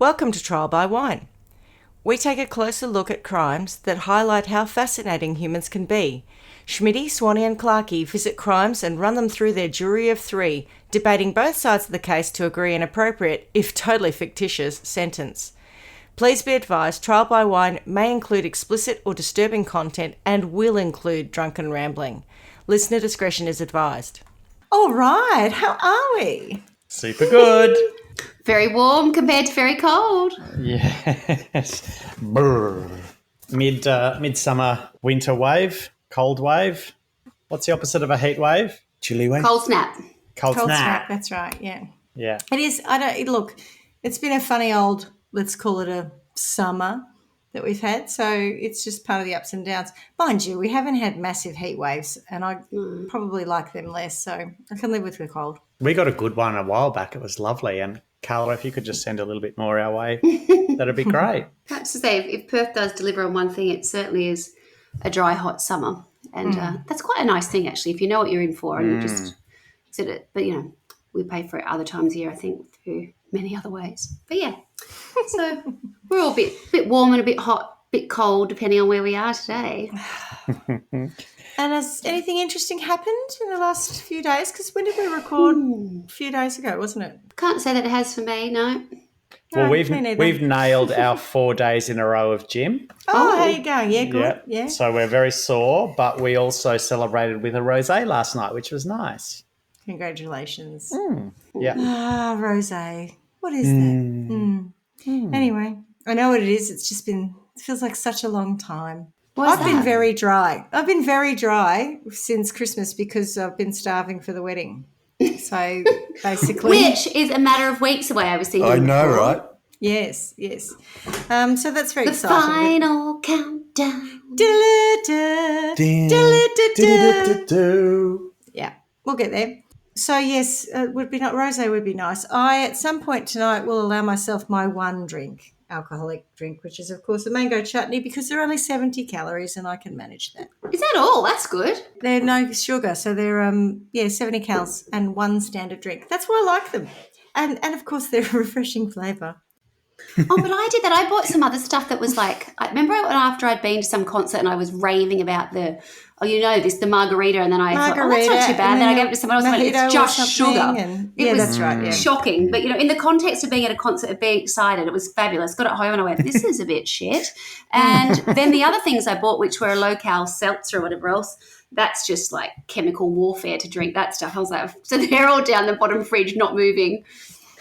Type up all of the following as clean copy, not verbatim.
Welcome to Trial by Wine. We take a closer look at crimes that highlight how fascinating humans can be. Schmitty, Swanee and Clarky visit crimes and run them through their jury of three, debating both sides of the case to agree an appropriate, if totally fictitious, sentence. Please be advised, Trial by Wine may include explicit or disturbing content and will include drunken rambling. Listener discretion is advised. All right, how are we? Super good. Very warm compared to very cold. Yes. Brr. Midsummer winter wave, cold wave. What's the opposite of a heat wave? Chilly wave? Cold snap. Cold snap. That's right, yeah. Yeah. It is, look, it's been a funny old, let's call it a summer that we've had. So it's just part of the ups and downs. Mind you, we haven't had massive heat waves and I probably like them less. So I can live with the cold. We got a good one a while back. It was lovely. And Carla, if you could just send a little bit more our way, that'd be great. I have to say, if Perth does deliver on one thing, it certainly is a dry, hot summer. And that's quite a nice thing, actually, if you know what you're in for and you just sit it. But, you know, we pay for it other times a year, I think, through many other ways. But, yeah, so we're all a bit warm and a bit hot, a bit cold, depending on where we are today. And has anything interesting happened in the last few days? Because when did we record? A few days ago, wasn't it? Can't say that it has for me, no. Well, No, we've me neither. nailed our 4 days in a row of gym. Oh, how you going? Yeah, good. Yeah. So we're very sore, but we also celebrated with a rosé last night, which was nice. Congratulations. Yeah. Ah, rosé. What is that? Anyway, I know what it is. It's just been, it feels like such a long time. What's I've been that? very dry. I've been very dry since Christmas because I've been starving for the wedding. So basically. Which is a matter of weeks away, I was thinking. I know, before. right? Yes. So that's very The exciting. final countdown. Yeah, we'll get there. So yes, rosé would be nice. I at some point tonight will allow myself my one drink, alcoholic drink, which is of course a mango chutney because they're only 70 calories and I can manage that. Is that all? That's good. They're no sugar, so they're 70 calories and one standard drink. That's why I like them, and of course they're a refreshing flavour. Oh, but I did that. I bought some other stuff that was like, I remember after I'd been to some concert and I was raving about the margarita, and then I thought, oh, that's not too bad. Then I gave it to someone else and went, it's just sugar. Yeah, that's right. Yeah. Shocking. But, you know, in the context of being at a concert and being excited, it was fabulous. Got it home and I went, this is a bit shit. And then the other things I bought, which were a low-cal seltzer or whatever else, that's just like chemical warfare to drink that stuff. I was like, so they're all down the bottom fridge, not moving.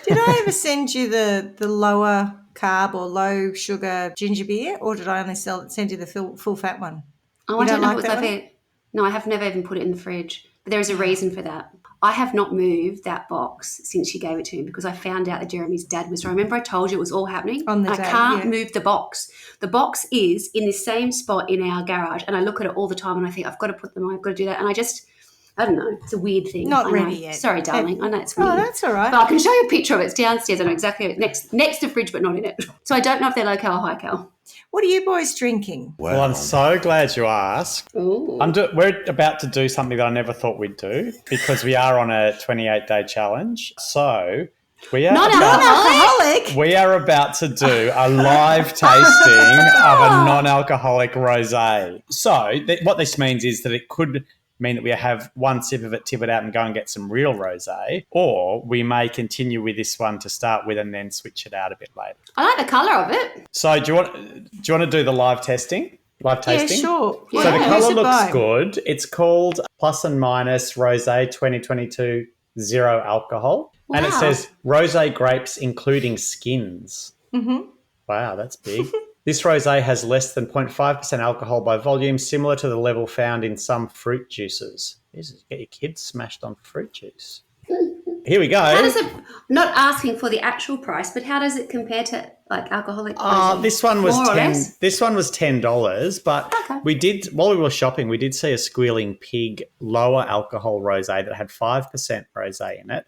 Did I ever send you the lower carb or low sugar ginger beer, or did I only send you the full fat one? Oh, You I don't don't know. like It was that like no, I have never even put it in the fridge. But there is a reason for that. I have not moved that box since you gave it to me because I found out that Jeremy's dad was. I remember I told you it was all happening. On the I day, can't yeah. move the box. The box is in the same spot in our garage, and I look at it all the time and I think I've got to put them on. I've got to do that, and I don't know. It's a weird thing. Not I know. ready yet. Sorry, darling. I know it's weird. Oh, that's all right. But I can show you a picture of it. It's downstairs. I know exactly. Next to the fridge, but not in it. So I don't know if they're low cal or high cal. What are you boys drinking? Wow. Well, I'm so glad you asked. Ooh. We're about to do something that I never thought we'd do because we are on a 28-day challenge. So we are Non-alcoholic? we are about to do a live tasting of a non-alcoholic rosé. So what this means is that it could mean that we have one sip of it, tip it out and go and get some real rosé, or we may continue with this one to start with and then switch it out a bit later. I like the colour of it. So do you want to do the live testing? Live tasting? Yeah, sure. So Yeah. the Who's colour it looks by? good. It's called Plus and Minus Rosé 2022 Zero Alcohol. And it Wow. says rosé grapes including skins. Mm-hmm. Wow, that's big. This rosé has less than 0.5% alcohol by volume, similar to the level found in some fruit juices. Jesus, get your kids smashed on fruit juice. Here we go. How does it, not asking for the actual price, but how does it compare to like alcoholic rosé? This one was More or $10. less? This one was $10, but Okay. we did while we were shopping. We did see a Squealing Pig lower alcohol rosé that had 5% rosé in it,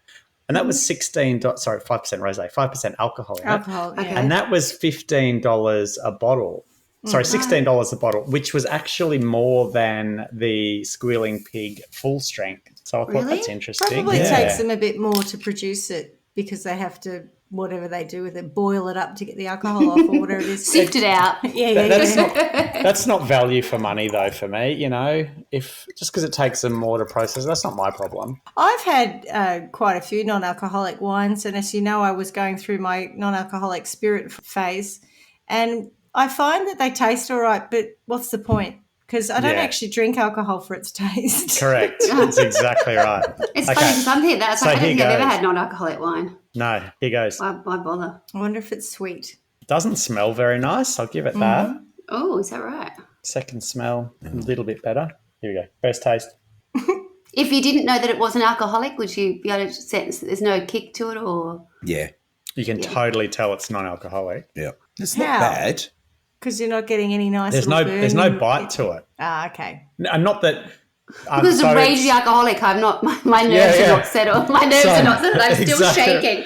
and that was $16. Sorry, 5% rosé, 5% alcohol in it, Alcohol, yeah. and that was $15 a bottle. Sorry, $16 a bottle, which was actually more than the Squealing Pig full strength. So I thought Really? that's interesting. Probably Yeah. takes them a bit more to produce it because they have to whatever they do with it, boil it up to get the alcohol off or whatever it is. Sift it out. That's not value for money though for me, you know. If just because it takes them more to process, that's not my problem. I've had quite a few non-alcoholic wines, and as you know, I was going through my non-alcoholic spirit phase, and I find that they taste all right, but what's the point? Because I don't actually drink alcohol for its taste. Correct. That's exactly right. It's funny because I'm here. That's So like, I don't here think I've ever goes. had non-alcoholic wine. No, here goes. Why bother? I wonder if it's sweet. Doesn't smell very nice. I'll give it that. Oh, is that right? Second smell, a little bit better. Here we go. First taste. If you didn't know that it wasn't alcoholic, would you be able to sense that there's no kick to it or? Yeah. You can totally tell it's non-alcoholic. Yeah. It's How? not bad. Because you're not getting any nice There's little no burn. bite to it. Ah, okay. And not that. Because of ragey alcoholic, I'm not. My nerves are not settled. My nerves are not settled. I'm still shaking.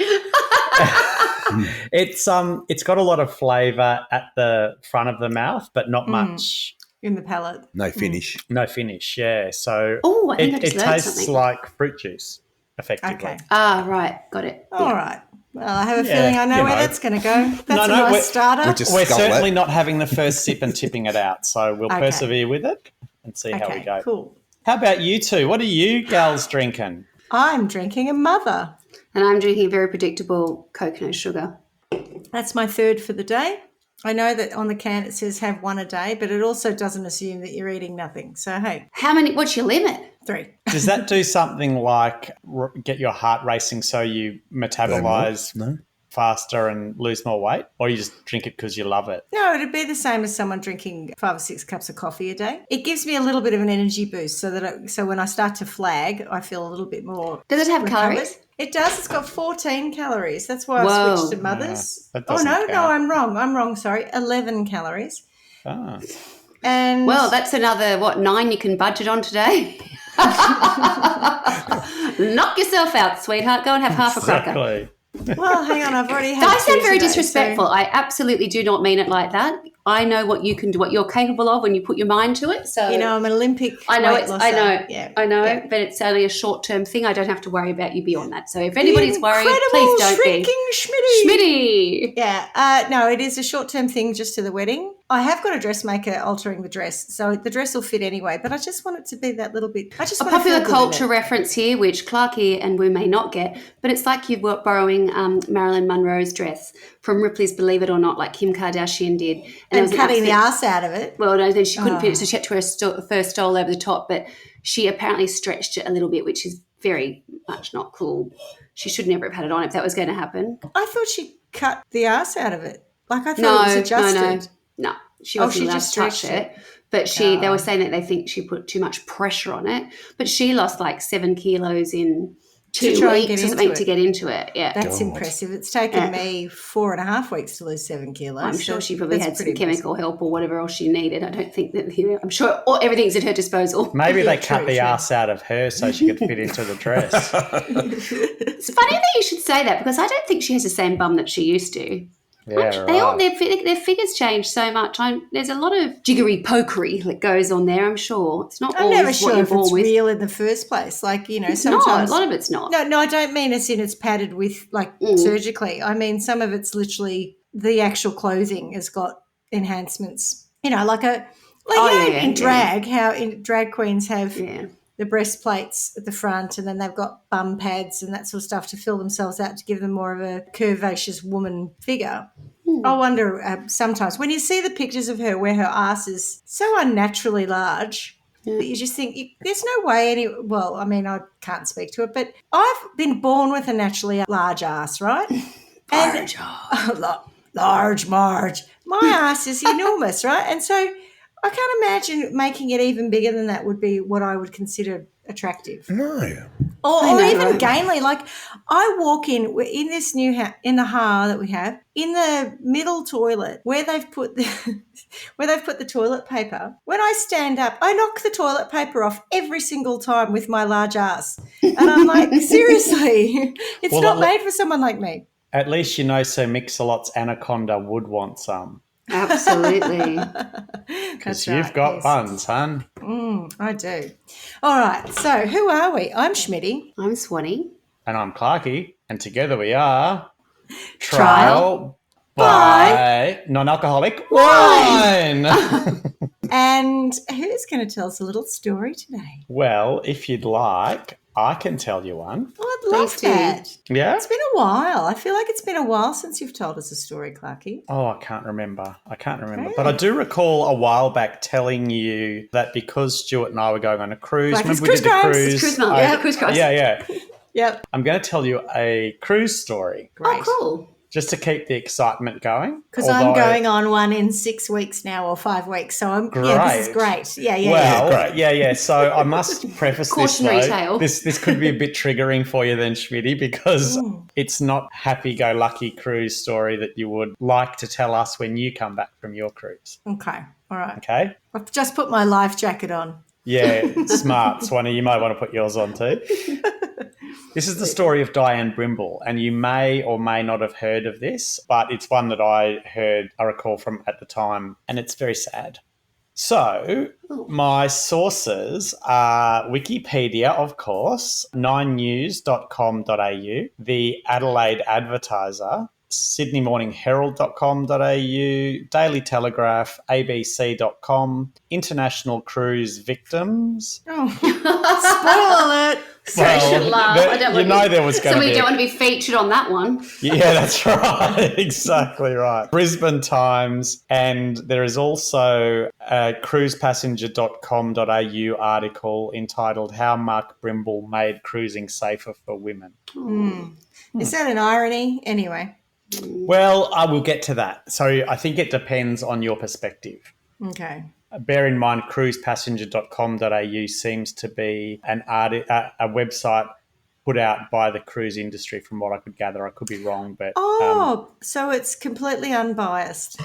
It's got a lot of flavour at the front of the mouth, but not much. In the palate. No finish. No finish, yeah. So Oh, I think I just it learned tastes something. like fruit juice, effectively. Okay. Ah, right, got it. All right. Well, I have a Yeah, feeling I know you where know. that's going to go. That's No, a we're- nice starter. We're just We're skull certainly it. not having the first sip and tipping it out, so we'll Okay. persevere with it and see how we Okay, go. cool. How about you two? What are you gals drinking? I'm drinking a mother. And I'm drinking a very predictable coconut sugar. That's my third for the day. I know that on the can it says have one a day, but it also doesn't assume that you're eating nothing. So, hey, How many? What's your limit? 3. Does that do something like get your heart racing so you metabolize No. faster and lose more weight? Or you just drink it because you love it? No, it'd be the same as someone drinking 5 or 6 cups of coffee a day. It gives me a little bit of an energy boost so that so when I start to flag, I feel a little bit more. Does it have recovered. calories? It does. It's got 14 calories. That's why I Whoa. switched to Mother's. that Oh, doesn't no, count. I'm wrong. I'm wrong. Sorry. 11 calories. Ah. And Well, that's another, 9 you can budget on today? Knock yourself out, sweetheart. Go and have half a cracker. Exactly. well, hang on. I've already had I sound 2 very today, disrespectful. so- I absolutely do not mean it like that. I know what you can do, what you're capable of when you put your mind to it. So You know, I'm an Olympic I know weight it's. losser. I know. Yeah. I know. Yeah. But it's only a short-term thing. I don't have to worry about you beyond that. So if anybody's worried, Incredible please don't shrinking be. Schmitty. Schmitty. Yeah. No, it is a short-term thing just to the wedding. I have got a dressmaker altering the dress, so the dress will fit anyway. But I just want it to be that little bit. I just A want to popular feel good in culture it. reference here, which Clarky and we may not get, but it's like you're borrowing Marilyn Monroe's dress from Ripley's Believe It or Not, like Kim Kardashian did. there And was an cutting the outfit- ass out of it. Well, no, then she couldn't fit it, so she had to wear a fur stole over the top, but she apparently stretched it a little bit, which is very much not cool. She should never have had it on if that was going to happen. I thought she cut the ass out of it. Like I thought it was adjusted. No. She Oh, wasn't she allowed just to touch stretched it. But they were saying that they think she put too much pressure on it. But she lost like 7 kilos in 2 try and weeks get or something into to it. get into it. Yeah. That's God. impressive. It's taken me 4.5 weeks to lose 7 kilos. I'm sure so she probably that's had some pretty impressive. chemical help or whatever else she needed. I don't think that, I'm sure everything's at her disposal. Maybe Yeah, they cut true, the true. ass out of her so she could fit into the dress. It's funny that you should say that because I don't think she has the same bum that she used to. Yeah, They all right. their figures change so much. There's a lot of jiggery pokery that goes on there. I'm sure it's not I'm always never what sure you're if born it's with. real in the first place. Like, you know, It's not. sometimes. A lot of it's not. No, I don't mean as in it's padded with, like, surgically. I mean, some of it's literally the actual clothing has got enhancements. You know, like in drag, how in drag queens have Yeah. the breastplates at the front and then they've got bum pads and that sort of stuff to fill themselves out to give them more of a curvaceous woman figure. I wonder sometimes when you see the pictures of her where her ass is so unnaturally large that you just think there's no way well, I mean, I can't speak to it, but I've been born with a naturally large ass, right? Large. Large Marge. My ass is enormous, right? And so I can't imagine making it even bigger than that would be what I would consider attractive. No. Or know, even right? gainly. Like I walk in, we're in this new house, in the ha that we have, in the middle toilet where they've put the toilet paper. When I stand up, I knock the toilet paper off every single time with my large ass. And I'm like, seriously, it's Well, not that- made for someone like me. At least you know Sir Mix-a-Lot's anaconda would want some. Absolutely. Because That's you've right, got yes. buns, hun. I do. All right. So who are we? I'm Schmitty. I'm Swanee. And I'm Clarky. And together we are... Trial by non-alcoholic wine. And who's going to tell us a little story today? Well, if you'd like, I can tell you one. Oh, I'd love Please do. that. Yeah? It's been a while. I feel like it's been a while since you've told us a story, Clarky. Oh, I can't remember. Really? But I do recall a while back telling you that because Stuart and I were going on a cruise. Like remember it's we did the cruise cruise? It's cruise month. I- Yeah, cruise cross. Yeah. Yep. I'm going to tell you a cruise story Great. Oh, cool. just to keep the excitement going. Because I'm Although- going on one in 6 weeks now or 5 weeks. So this is great. Yeah. Well, yeah. So I must preface this Cautionary though. tale. This could be a bit triggering for you then, Schmitty, because it's not happy-go-lucky cruise story that you would like to tell us when you come back from your cruise. Okay. All right. Okay? I've just put my life jacket on. Yeah, smart, Swanee. You might want to put yours on too. This is the story of Dianne Brimble, and you may or may not have heard of this, but it's one that I recall from at the time, and it's very sad. So, my sources are Wikipedia, of course, 9news.com.au, the Adelaide Advertiser, sydneymorningherald.com.au, Daily Telegraph, abc.com, International Cruise Victims. Oh, spoiler alert. Sorry, I should laugh. I don't want there was going to somebody be don't want to be featured on that one. Yeah, that's right. Exactly right. Brisbane Times, and there is also a cruisepassenger.com.au article entitled How Mark Brimble Made Cruising Safer for Women. Is that an irony? Anyway. Well, I will get to that. So I think it depends on your perspective. Okay. Bear in mind, cruisepassenger.com.au seems to be a website put out by the cruise industry, from what I could gather. I could be wrong, but So it's completely unbiased.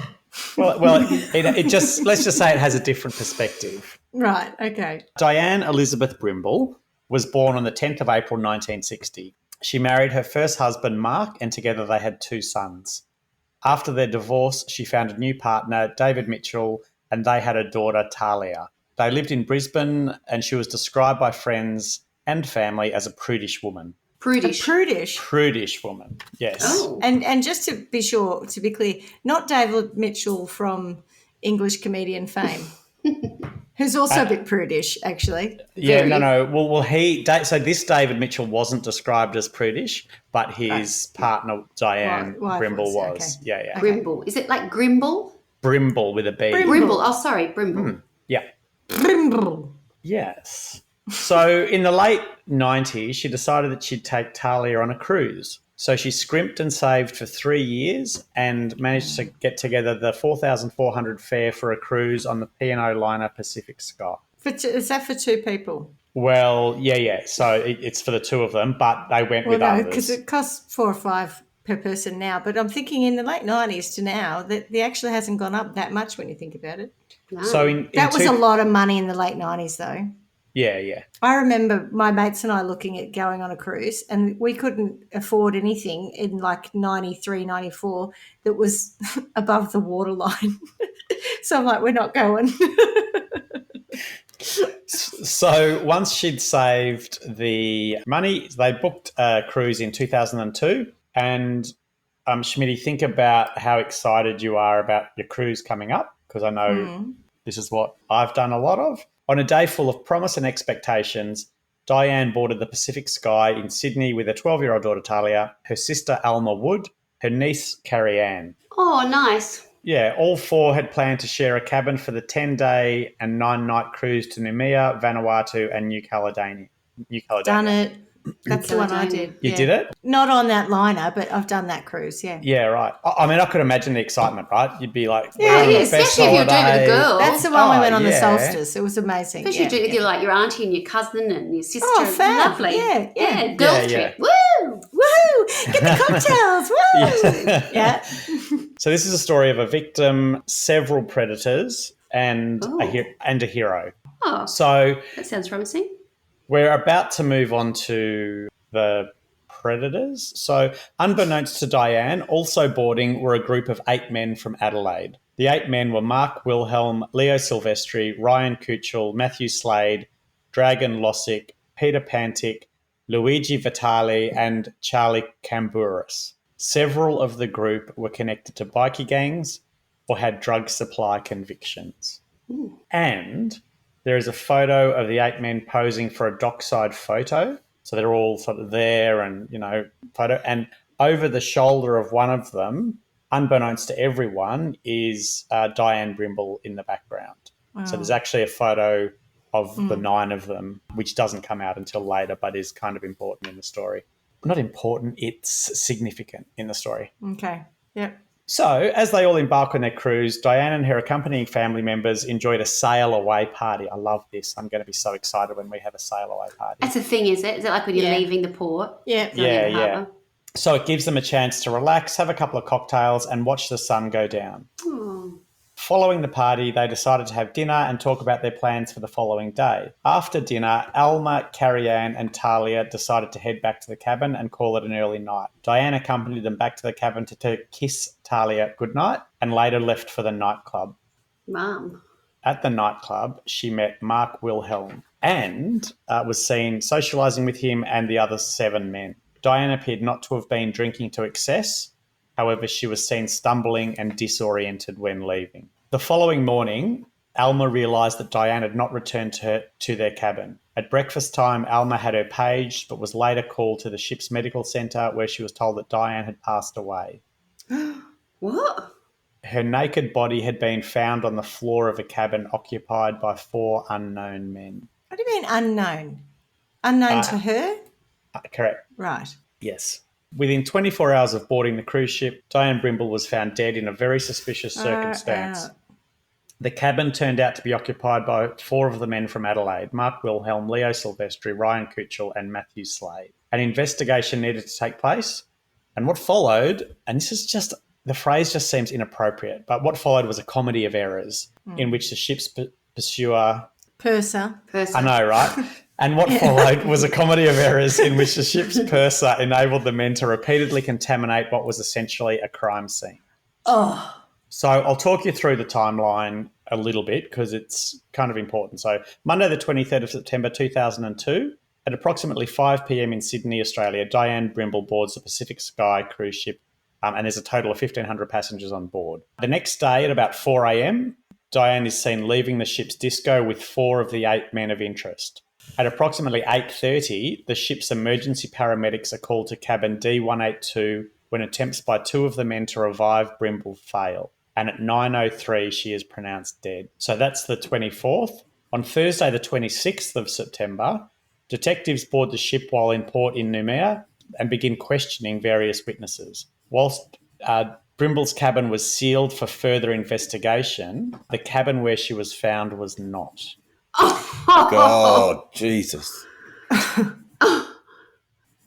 it just let's just say it has a different perspective. Right. Okay. Dianne Elizabeth Brimble was born on the 10th of April 1960. She married her first husband, Mark, and together they had 2 sons. After their divorce, she found a new partner, David Mitchell, and they had a daughter, Talia. They lived in Brisbane, and she was described by friends and family as a prudish woman. Prudish. Prudish woman, yes. Oh. And just to be sure, to be clear, not David Mitchell from English comedian fame, who's also a bit prudish, actually. Yeah, Very. no. Well, so this David Mitchell wasn't described as prudish, but his partner, Dianne Wife Brimble, was, was. okay. Yeah. Brimble. Is it like Grimble? Brimble with a B. Brimble. Oh, sorry, Brimble. Yeah. Brimble. Yes. So in the late 90s, she decided that she'd take Talia on a cruise. So she scrimped and saved for 3 years and managed to get together the $4,400 fare for a cruise on the P&O liner Pacific Sky. Is that for 2 people? Well, yeah. So it's for the 2 of them, but they went with others. because it costs 4 or 5 per person now. But I'm thinking in the late 90s to now that the actually hasn't gone up that much when you think about it. No. So in That was a lot of money in the late 90s, though. Yeah. I remember my mates and I looking at going on a cruise, and we couldn't afford anything in like 93, 94 that was above the waterline. So I'm like, we're not going. So once she'd saved the money, they booked a cruise in 2002. And Schmitty, think about how excited you are about your cruise coming up, because I know this is what I've done a lot of. On a day full of promise and expectations, Dianne boarded the Pacific Sky in Sydney with her 12-year-old daughter Talia, her sister Alma Wood, her niece Carrie Ann. Oh, nice. Yeah, all 4 had planned to share a cabin for the 10-day and 9-night cruise to Noumea, Vanuatu and New Caledonia. Done it. That's the one I did. You did it? Not on that liner, but I've done that cruise, yeah. Yeah, right. I mean, I could imagine the excitement, right? You'd be like, Yeah, we're on the best especially if you're doing it with holiday. a girl. That's the one we went on the yeah. solstice. It was amazing. Especially yeah, do it with your auntie and your cousin and your sister. Oh, fab. Lovely. Yeah. Girls Yeah, trip. Woo! Woohoo! Get the cocktails! Woo! Yeah. So this is a story of a victim, several predators, and Oh. a hero. Oh, So that sounds promising. we're about to move on to the predators. So unbeknownst to Dianne, also boarding were a group of 8 men from Adelaide. The 8 men were Mark Wilhelm, Leo Silvestri, Ryan Kuchel, Matthew Slade, Dragon Lossick, Peter Pantic, Luigi Vitali, and Charlie Camburis. Several of the group were connected to bikie gangs or had drug supply convictions. And there is a photo of the 8 men posing for a dockside photo. So they're all sort of there and, photo. And over the shoulder of one of them, unbeknownst to everyone, is Dianne Brimble in the background. Wow. So there's actually a photo of the 9 of them, which doesn't come out until later, but is kind of important in the story. Not important, it's significant in the story. Okay, yep. So, as they all embark on their cruise, Dianne and her accompanying family members enjoyed a sail away party. I love this. I'm going to be so excited when we have a sail away party. That's a thing, is it? Is it like when you're leaving the port? Yeah. Yeah. So it gives them a chance to relax, have a couple of cocktails and watch the sun go down. Oh. Following the party, they decided to have dinner and talk about their plans for the following day. After dinner, Alma, Carrie-Anne and Talia decided to head back to the cabin and call it an early night. Dianne accompanied them back to the cabin to kiss Talia goodnight and later left for the nightclub. Mum. At the nightclub, she met Mark Wilhelm and was seen socialising with him and the other 7 men. Dianne appeared not to have been drinking to excess. However, she was seen stumbling and disoriented when leaving. The following morning, Alma realised that Dianne had not returned to their cabin. At breakfast time, Alma had her paged but was later called to the ship's medical centre where she was told that Dianne had passed away. What? Her naked body had been found on the floor of a cabin occupied by 4 unknown men. What do you mean unknown? Unknown to her? Correct. Right. Yes. Within 24 hours of boarding the cruise ship, Dianne Brimble was found dead in a very suspicious circumstance. The cabin turned out to be occupied by 4 of the men from Adelaide, Mark Wilhelm, Leo Silvestri, Ryan Kuchel and Matthew Slade. An investigation needed to take place, and what followed, and this is just, the phrase just seems inappropriate, but what followed was a comedy of errors in which the ship's purser. I know, right? And what followed was a comedy of errors in which the ship's purser enabled the men to repeatedly contaminate what was essentially a crime scene. Oh. So I'll talk you through the timeline a little bit because it's kind of important. So Monday the 23rd of September 2002, at approximately 5 p.m. in Sydney, Australia, Dianne Brimble boards the Pacific Sky cruise ship and there's a total of 1,500 passengers on board. The next day at about 4 a.m, Dianne is seen leaving the ship's disco with 4 of the 8 men of interest. At approximately 8:30, the ship's emergency paramedics are called to cabin D182 when attempts by 2 of the men to revive Brimble fail. And at 9:03, she is pronounced dead. So that's the 24th. On Thursday, the 26th of September, detectives board the ship while in port in Noumea and begin questioning various witnesses. Whilst Brimble's cabin was sealed for further investigation, the cabin where she was found was not. God, Jesus.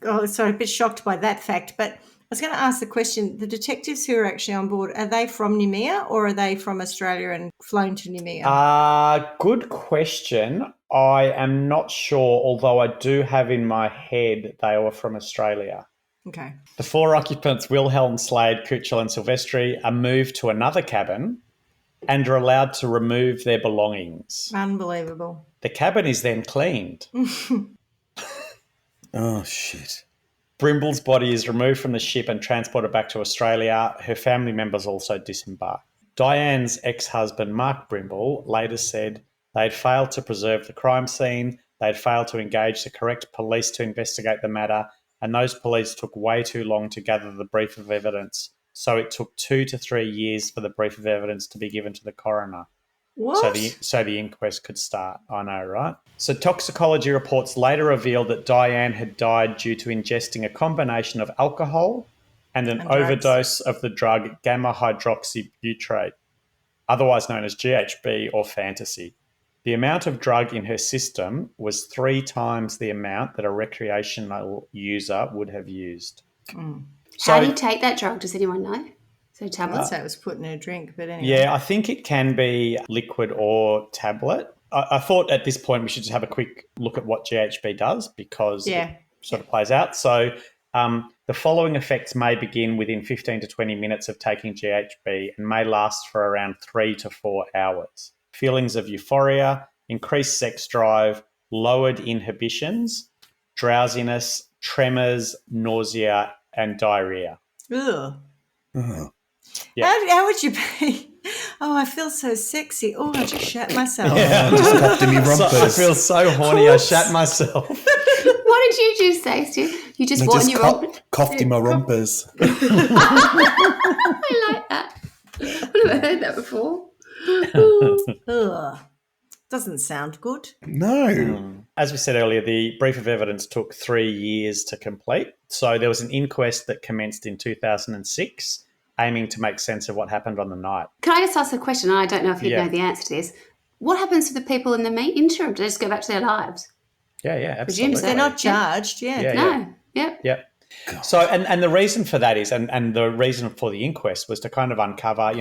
Oh, sorry, a bit shocked by that fact. But I was going to ask the question, the detectives who are actually on board, are they from Noumea or are they from Australia and flown to Noumea? Good question. I am not sure, although I do have in my head they were from Australia. Okay. The 4 occupants, Wilhelm, Slade, Kuchel and Silvestri, are moved to another cabin and are allowed to remove their belongings. Unbelievable. The cabin is then cleaned. Oh, shit. Brimble's body is removed from the ship and transported back to Australia. Her family members also disembark. Dianne's ex-husband, Mark Brimble, later said they had failed to preserve the crime scene, they had failed to engage the correct police to investigate the matter, and those police took way too long to gather the brief of evidence. So it took 2 to 3 years for the brief of evidence to be given to the coroner. What? So the inquest could start. I know, right? So toxicology reports later revealed that Dianne had died due to ingesting a combination of alcohol and an overdose of the drug gamma hydroxybutyrate, otherwise known as GHB or fantasy. The amount of drug in her system was 3 times the amount that a recreational user would have used. Mm. How do you take that drug? Does anyone know? So tablets? I'd say it was put in a drink, but anyway. Yeah, I think it can be liquid or tablet. I thought at this point we should just have a quick look at what GHB does because it sort of plays out. So the following effects may begin within 15 to 20 minutes of taking GHB and may last for around 3 to 4 hours. Feelings of euphoria, increased sex drive, lowered inhibitions, drowsiness, tremors, nausea, and diarrhea. Ugh. Oh. Yeah. How would you be? Oh, I feel so sexy. Oh, I just shat myself. I just coughed in me So, I rumpers. feel so horny. I shat myself. What did you just say, Stu? You just I what in just your rump? coughed in my rumpers. I like that. I've never heard that before. Ugh. Doesn't sound good. No. As we said earlier, the brief of evidence took 3 years to complete. So there was an inquest that commenced in 2006, aiming to make sense of what happened on the night. Can I just ask a question? I don't know if you Yeah. know the answer to this. What happens to the people in the interim? Do they just go back to their lives? Yeah, absolutely. Presume so. They're not charged. Yeah. Yeah. No. Yep. Yep. So, and the reason for that is, and the reason for the inquest was to kind of uncover,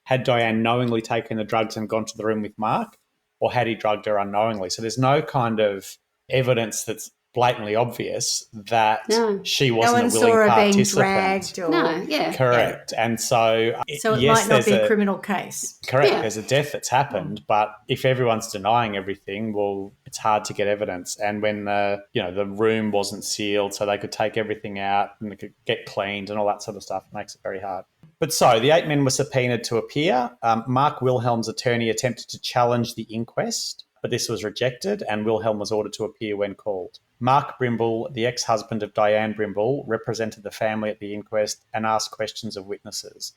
had Dianne knowingly taken the drugs and gone to the room with Mark, or had he drugged her unknowingly? So there's no kind of evidence that's blatantly obvious that No. she No wasn't one a saw willing her being participant. dragged or No. Yeah. Correct. And so, so it yes, might not be there's a criminal case. correct. Yeah. There's a death that's happened, but if everyone's denying everything, well, it's hard to get evidence. And when the room wasn't sealed, so they could take everything out and it could get cleaned and all that sort of stuff, it makes it very hard. But so the 8 men were subpoenaed to appear. Mark Wilhelm's attorney attempted to challenge the inquest, but this was rejected, and Wilhelm was ordered to appear when called. Mark Brimble, the ex-husband of Dianne Brimble, represented the family at the inquest and asked questions of witnesses.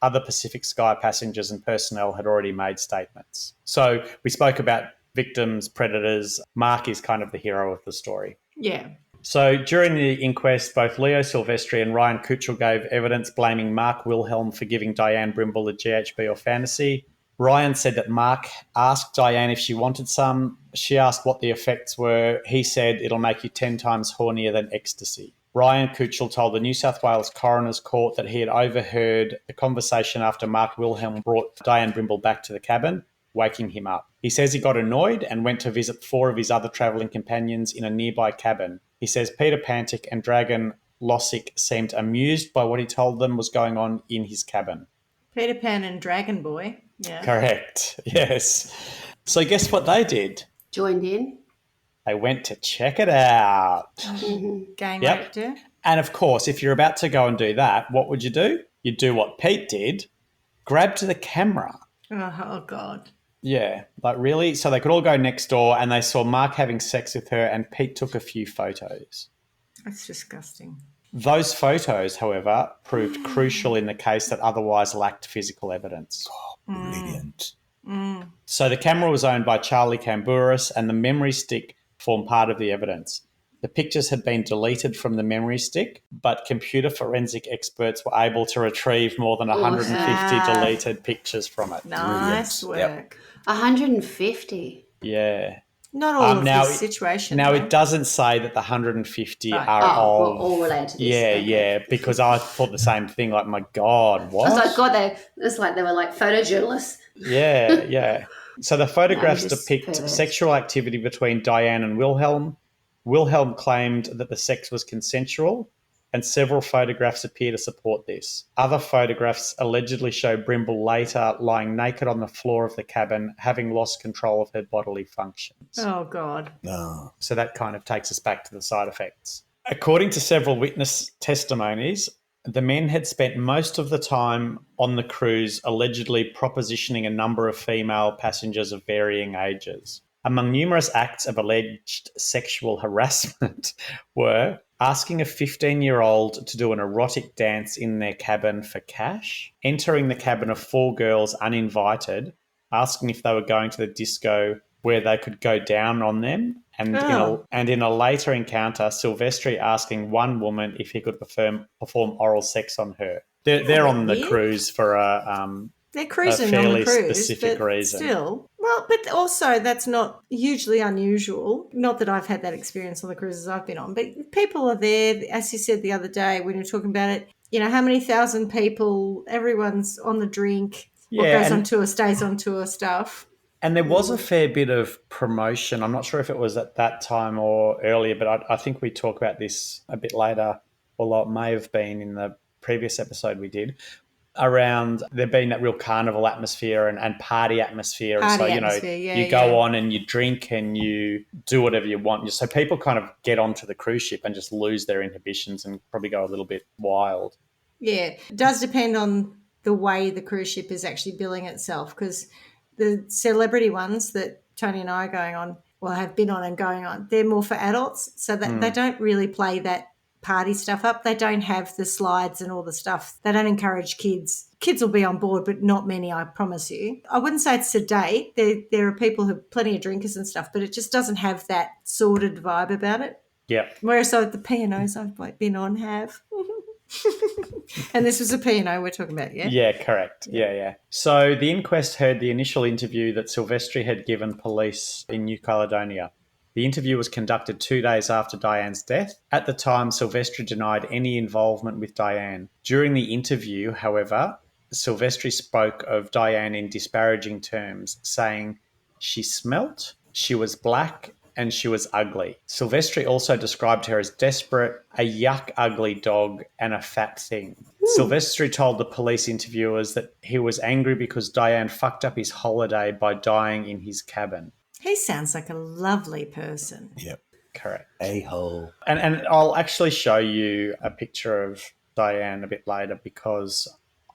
Other Pacific Sky passengers and personnel had already made statements. So we spoke about victims, predators. Mark is kind of the hero of the story. Yeah. So during the inquest, both Leo Silvestri and Ryan Kutchel gave evidence blaming Mark Wilhelm for giving Dianne Brimble a GHB or fantasy. Ryan said that Mark asked Dianne if she wanted some. She asked what the effects were. He said it'll make you 10 times hornier than ecstasy. Ryan Kutchel told the New South Wales Coroner's Court that he had overheard the conversation after Mark Wilhelm brought Dianne Brimble back to the cabin, waking him up. He says he got annoyed and went to visit 4 of his other travelling companions in a nearby cabin. He says Peter Pantic and Dragon Lossick seemed amused by what he told them was going on in his cabin. Peter Pan and Dragon Boy. Yeah. Correct, yes. So guess what they did? Joined in. They went to check it out. Gang Yep. raped her. And of course, if you're about to go and do that, what would you do? You'd do what Pete did, grab to the camera. Oh, God. Yeah, like really? So they could all go next door and they saw Mark having sex with her and Pete took a few photos. That's disgusting. Those photos, however, proved crucial in the case that otherwise lacked physical evidence. Brilliant. So the camera was owned by Charlie Camburis and the memory stick formed part of the evidence. The pictures had been deleted from the memory stick, but computer forensic experts were able to retrieve more than 150 Wow. deleted pictures from it. Nice Brilliant. work. 150. Yeah. Not all of now this situation. Now, though. it doesn't say that the 150 Right. are all related to this. Yeah, Okay. yeah, because I thought the same thing. Like, my God, what? I was like, God, it's like they were like photojournalists. Yeah, yeah. So the photographs No, just depict perverts. sexual activity between Dianne and Wilhelm. Wilhelm claimed that the sex was consensual, and several photographs appear to support this. Other photographs allegedly show Brimble later lying naked on the floor of the cabin, having lost control of her bodily functions. Oh, God. No. So that kind of takes us back to the side effects. According to several witness testimonies, the men had spent most of the time on the cruise allegedly propositioning a number of female passengers of varying ages. Among numerous acts of alleged sexual harassment were asking a 15-year-old to do an erotic dance in their cabin for cash, entering the cabin of 4 girls uninvited, asking if they were going to the disco where they could go down on them, and in a later encounter, Silvestri asking one woman if he could perform oral sex on her. They're on the weird. cruise for a They're cruising on fairly the cruise, specific but reason. still. Well, but also that's not hugely unusual. Not that I've had that experience on the cruises I've been on, but people are there, as you said the other day when you were talking about it, how many thousand people, everyone's on the drink, what Yeah, goes and- on tour stays on tour stuff. And there was a fair bit of promotion. I'm not sure if it was at that time or earlier, but I think we talk about this a bit later, although it may have been in the previous episode we did, around there being that real carnival atmosphere and party atmosphere. Party and so, atmosphere, yeah, you go yeah. on and you drink and you do whatever you want. So people kind of get onto the cruise ship and just lose their inhibitions and probably go a little bit wild. Yeah, it does depend on the way the cruise ship is actually billing itself, because the celebrity ones that Tony and I are going on, well, have been on and going on, they're more for adults, so that they don't really play that party stuff up. They don't have the slides and all the stuff. They don't encourage kids. Kids will be on board, but not many, I promise you. I wouldn't say it's sedate. There are people who have plenty of drinkers and stuff, but it just doesn't have that sordid vibe about it. Yeah. Whereas the P&Os I've been on have. And this was a P&O we're talking about, yeah? Yeah, correct. Yeah. So the inquest heard the initial interview that Silvestri had given police in New Caledonia. The interview was conducted 2 days after Dianne's death. At the time, Silvestri denied any involvement with Dianne. During the interview, however, Silvestri spoke of Dianne in disparaging terms, saying she smelt, she was black, and she was ugly. Silvestri also described her as desperate, a yuck ugly dog, and a fat thing. Silvestri told the police interviewers that he was angry because Dianne fucked up his holiday by dying in his cabin. He sounds like a lovely person. Yep. Correct. A-hole. And I'll actually show you a picture of Dianne a bit later because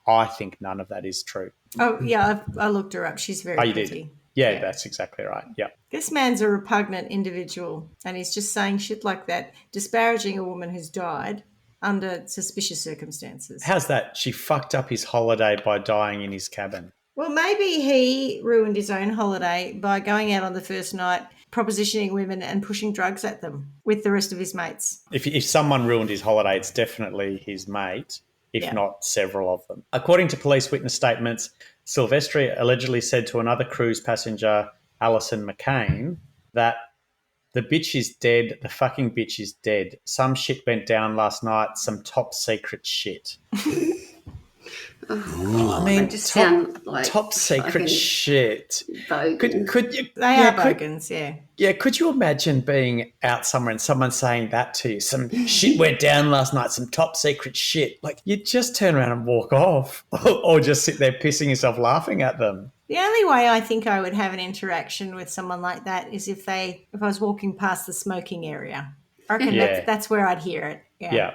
I think none of that is true. Oh, yeah, I looked her up. She's very You pretty. did? Yeah, that's exactly right. Yeah. This man's a repugnant individual, and he's just saying shit like that, disparaging a woman who's died under suspicious circumstances. How's that? She fucked up his holiday by dying in his cabin. Well, maybe he ruined his own holiday by going out on the first night, propositioning women and pushing drugs at them with the rest of his mates. If someone ruined his holiday, it's definitely his mate, if not several of them. According to police witness statements, Silvestri allegedly said to another cruise passenger, Alison McCain, that the bitch is dead, the fucking bitch is dead. Some shit went down last night, some top secret shit. I mean, just sound like top secret shit. bogan. Could you? They are bogans, yeah. Yeah, could you imagine being out somewhere and someone saying that to you? Some shit went down last night, some top secret shit. Like, you'd just turn around and walk off or just sit there pissing yourself laughing at them. The only way I think I would have an interaction with someone like that is if I was walking past the smoking area. I reckon that's where I'd hear it. Yeah.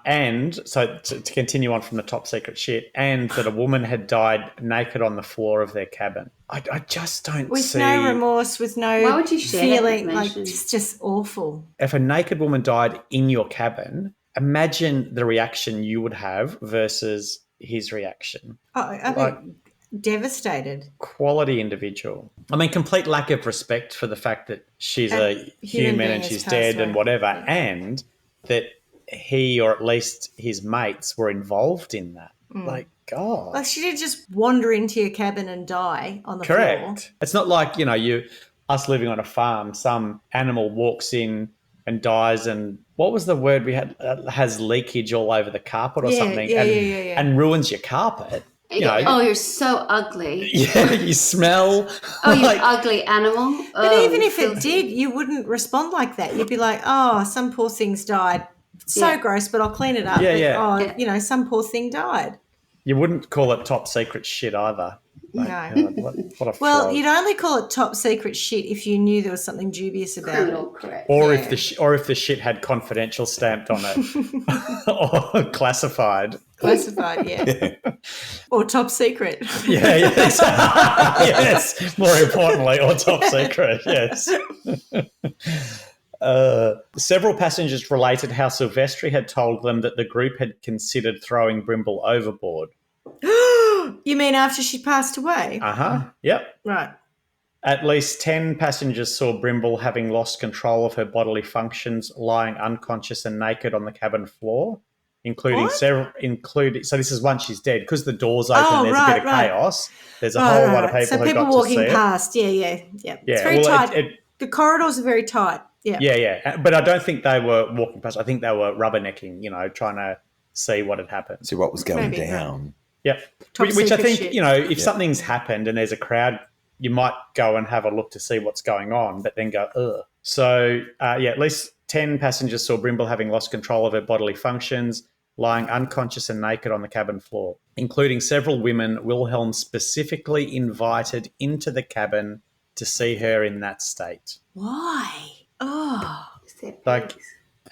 And so to continue on from the top secret shit, and that a woman had died naked on the floor of their cabin. I just don't see... With no remorse, with no Why would you share feeling, that like information? it's just awful. If a naked woman died in your cabin, imagine the reaction you would have versus his reaction. Oh, I'd be devastated. Quality individual. I mean, complete lack of respect for the fact that she's a human and she's dead and whatever, and that he or at least his mates were involved in that. Like, God. Like, she did just wander into your cabin and die on the floor. Correct. It's not like, us living on a farm, some animal walks in and dies and what was the word we had? Has leakage all over the carpet or something and ruins your carpet. You're so ugly. Yeah, you smell. Oh, you ugly animal. But even if it did, you wouldn't respond like that. You'd be like, oh, some poor thing's died. So gross, but I'll clean it up. Some poor thing died. You wouldn't call it top secret shit either. No. God, what a Well, fraud. you'd only call it top secret shit if you knew there was something dubious about Criminal, it. correct. Or if the shit had confidential stamped on it or classified. Classified, yeah. Or top secret. Yes. Yes. More importantly, or top secret. Yes. Several passengers related how Silvestri had told them that the group had considered throwing Brimble overboard. You mean after she passed away? Yep. Right. At least 10 passengers saw Brimble having lost control of her bodily functions, lying unconscious and naked on the cabin floor, including several. So this is once she's dead, because the door's open. There's a bit of chaos. There's a whole lot of people so who people got to walking see past. Yeah. It's very tight. The corridors are very tight. Yeah. Yeah. But I don't think they were walking past. I think they were rubbernecking, trying to see what had happened. See what was going down. Yep. Top Which I think, shit. if something's happened and there's a crowd, you might go and have a look to see what's going on, but then go, ugh. So, at least 10 passengers saw Brimble having lost control of her bodily functions, lying unconscious and naked on the cabin floor, including several women Wilhelm specifically invited into the cabin to see her in that state. Why? Oh.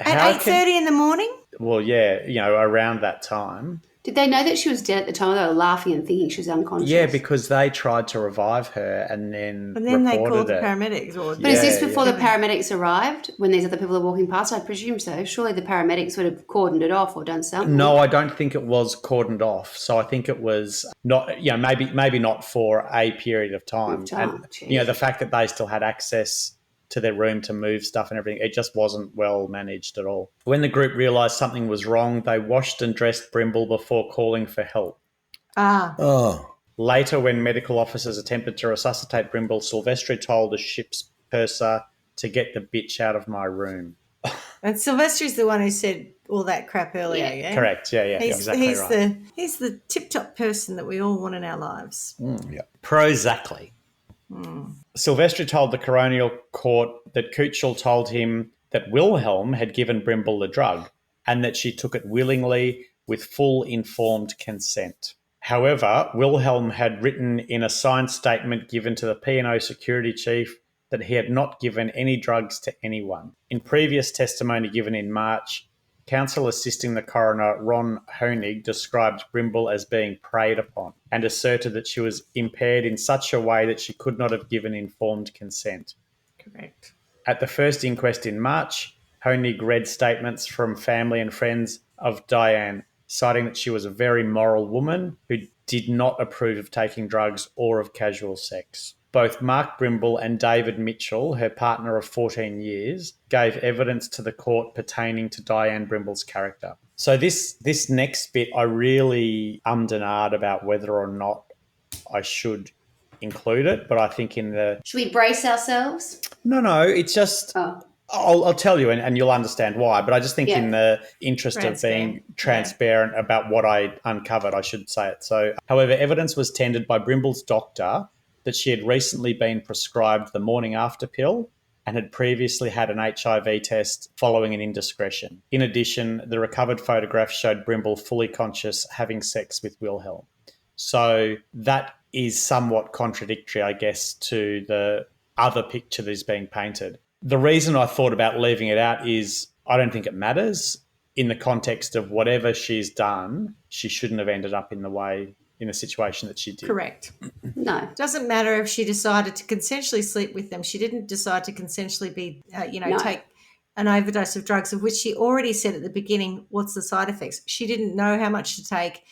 At 8:30 in the morning? Well, yeah, around that time. Did they know that she was dead at the time? They were laughing and thinking she was unconscious. Yeah, because they tried to revive her and then they called the it. paramedics. But is this before the paramedics arrived, when these other people are walking past? I presume so. Surely the paramedics would have cordoned it off or done something. No, I don't think it was cordoned off. So I think it was not, maybe not for a period of time. And, the fact that they still had access to their room to move stuff and everything, it just wasn't well managed at all. When the group realised something was wrong, they washed and dressed Brimble before calling for help. Later, when medical officers attempted to resuscitate Brimble, Silvestri told the ship's purser to get the bitch out of my room. And Silvestri's the one who said all that crap earlier, yeah? Correct, yeah, exactly right. He's the tip-top person that we all want in our lives. Prozactly. Silvestri told the coronial court that Kuchel told him that Wilhelm had given Brimble the drug and that she took it willingly with full informed consent. However, Wilhelm had written in a signed statement given to the P&O security chief that he had not given any drugs to anyone. In previous testimony given in March, counsel assisting the coroner, Ron Hoenig, described Brimble as being preyed upon and asserted that she was impaired in such a way that she could not have given informed consent. Correct. At the first inquest in March, Hoenig read statements from family and friends of Dianne, citing that she was a very moral woman who did not approve of taking drugs or of casual sex. Both Mark Brimble and David Mitchell, her partner of 14 years, gave evidence to the court pertaining to Dianne Brimble's character. So this next bit, I really ummed and ahed about whether or not I should include it, but I think in the... Should we brace ourselves? No, it's just... Oh. I'll tell you and you'll understand why, but I just think in the interest of being transparent about what I uncovered, I should say it. So, however, evidence was tendered by Brimble's doctor that she had recently been prescribed the morning after pill and had previously had an HIV test following an indiscretion. In addition, the recovered photograph showed Brimble fully conscious having sex with Wilhelm. So that is somewhat contradictory, I guess, to the other picture that is being painted. The reason I thought about leaving it out is I don't think it matters in the context of whatever she's done. She shouldn't have ended up in the situation that she did. Correct. No. It doesn't matter if she decided to consensually sleep with them. She didn't decide to consensually take an overdose of drugs, of which she already said at the beginning, what's the side effects? She didn't know how much to take,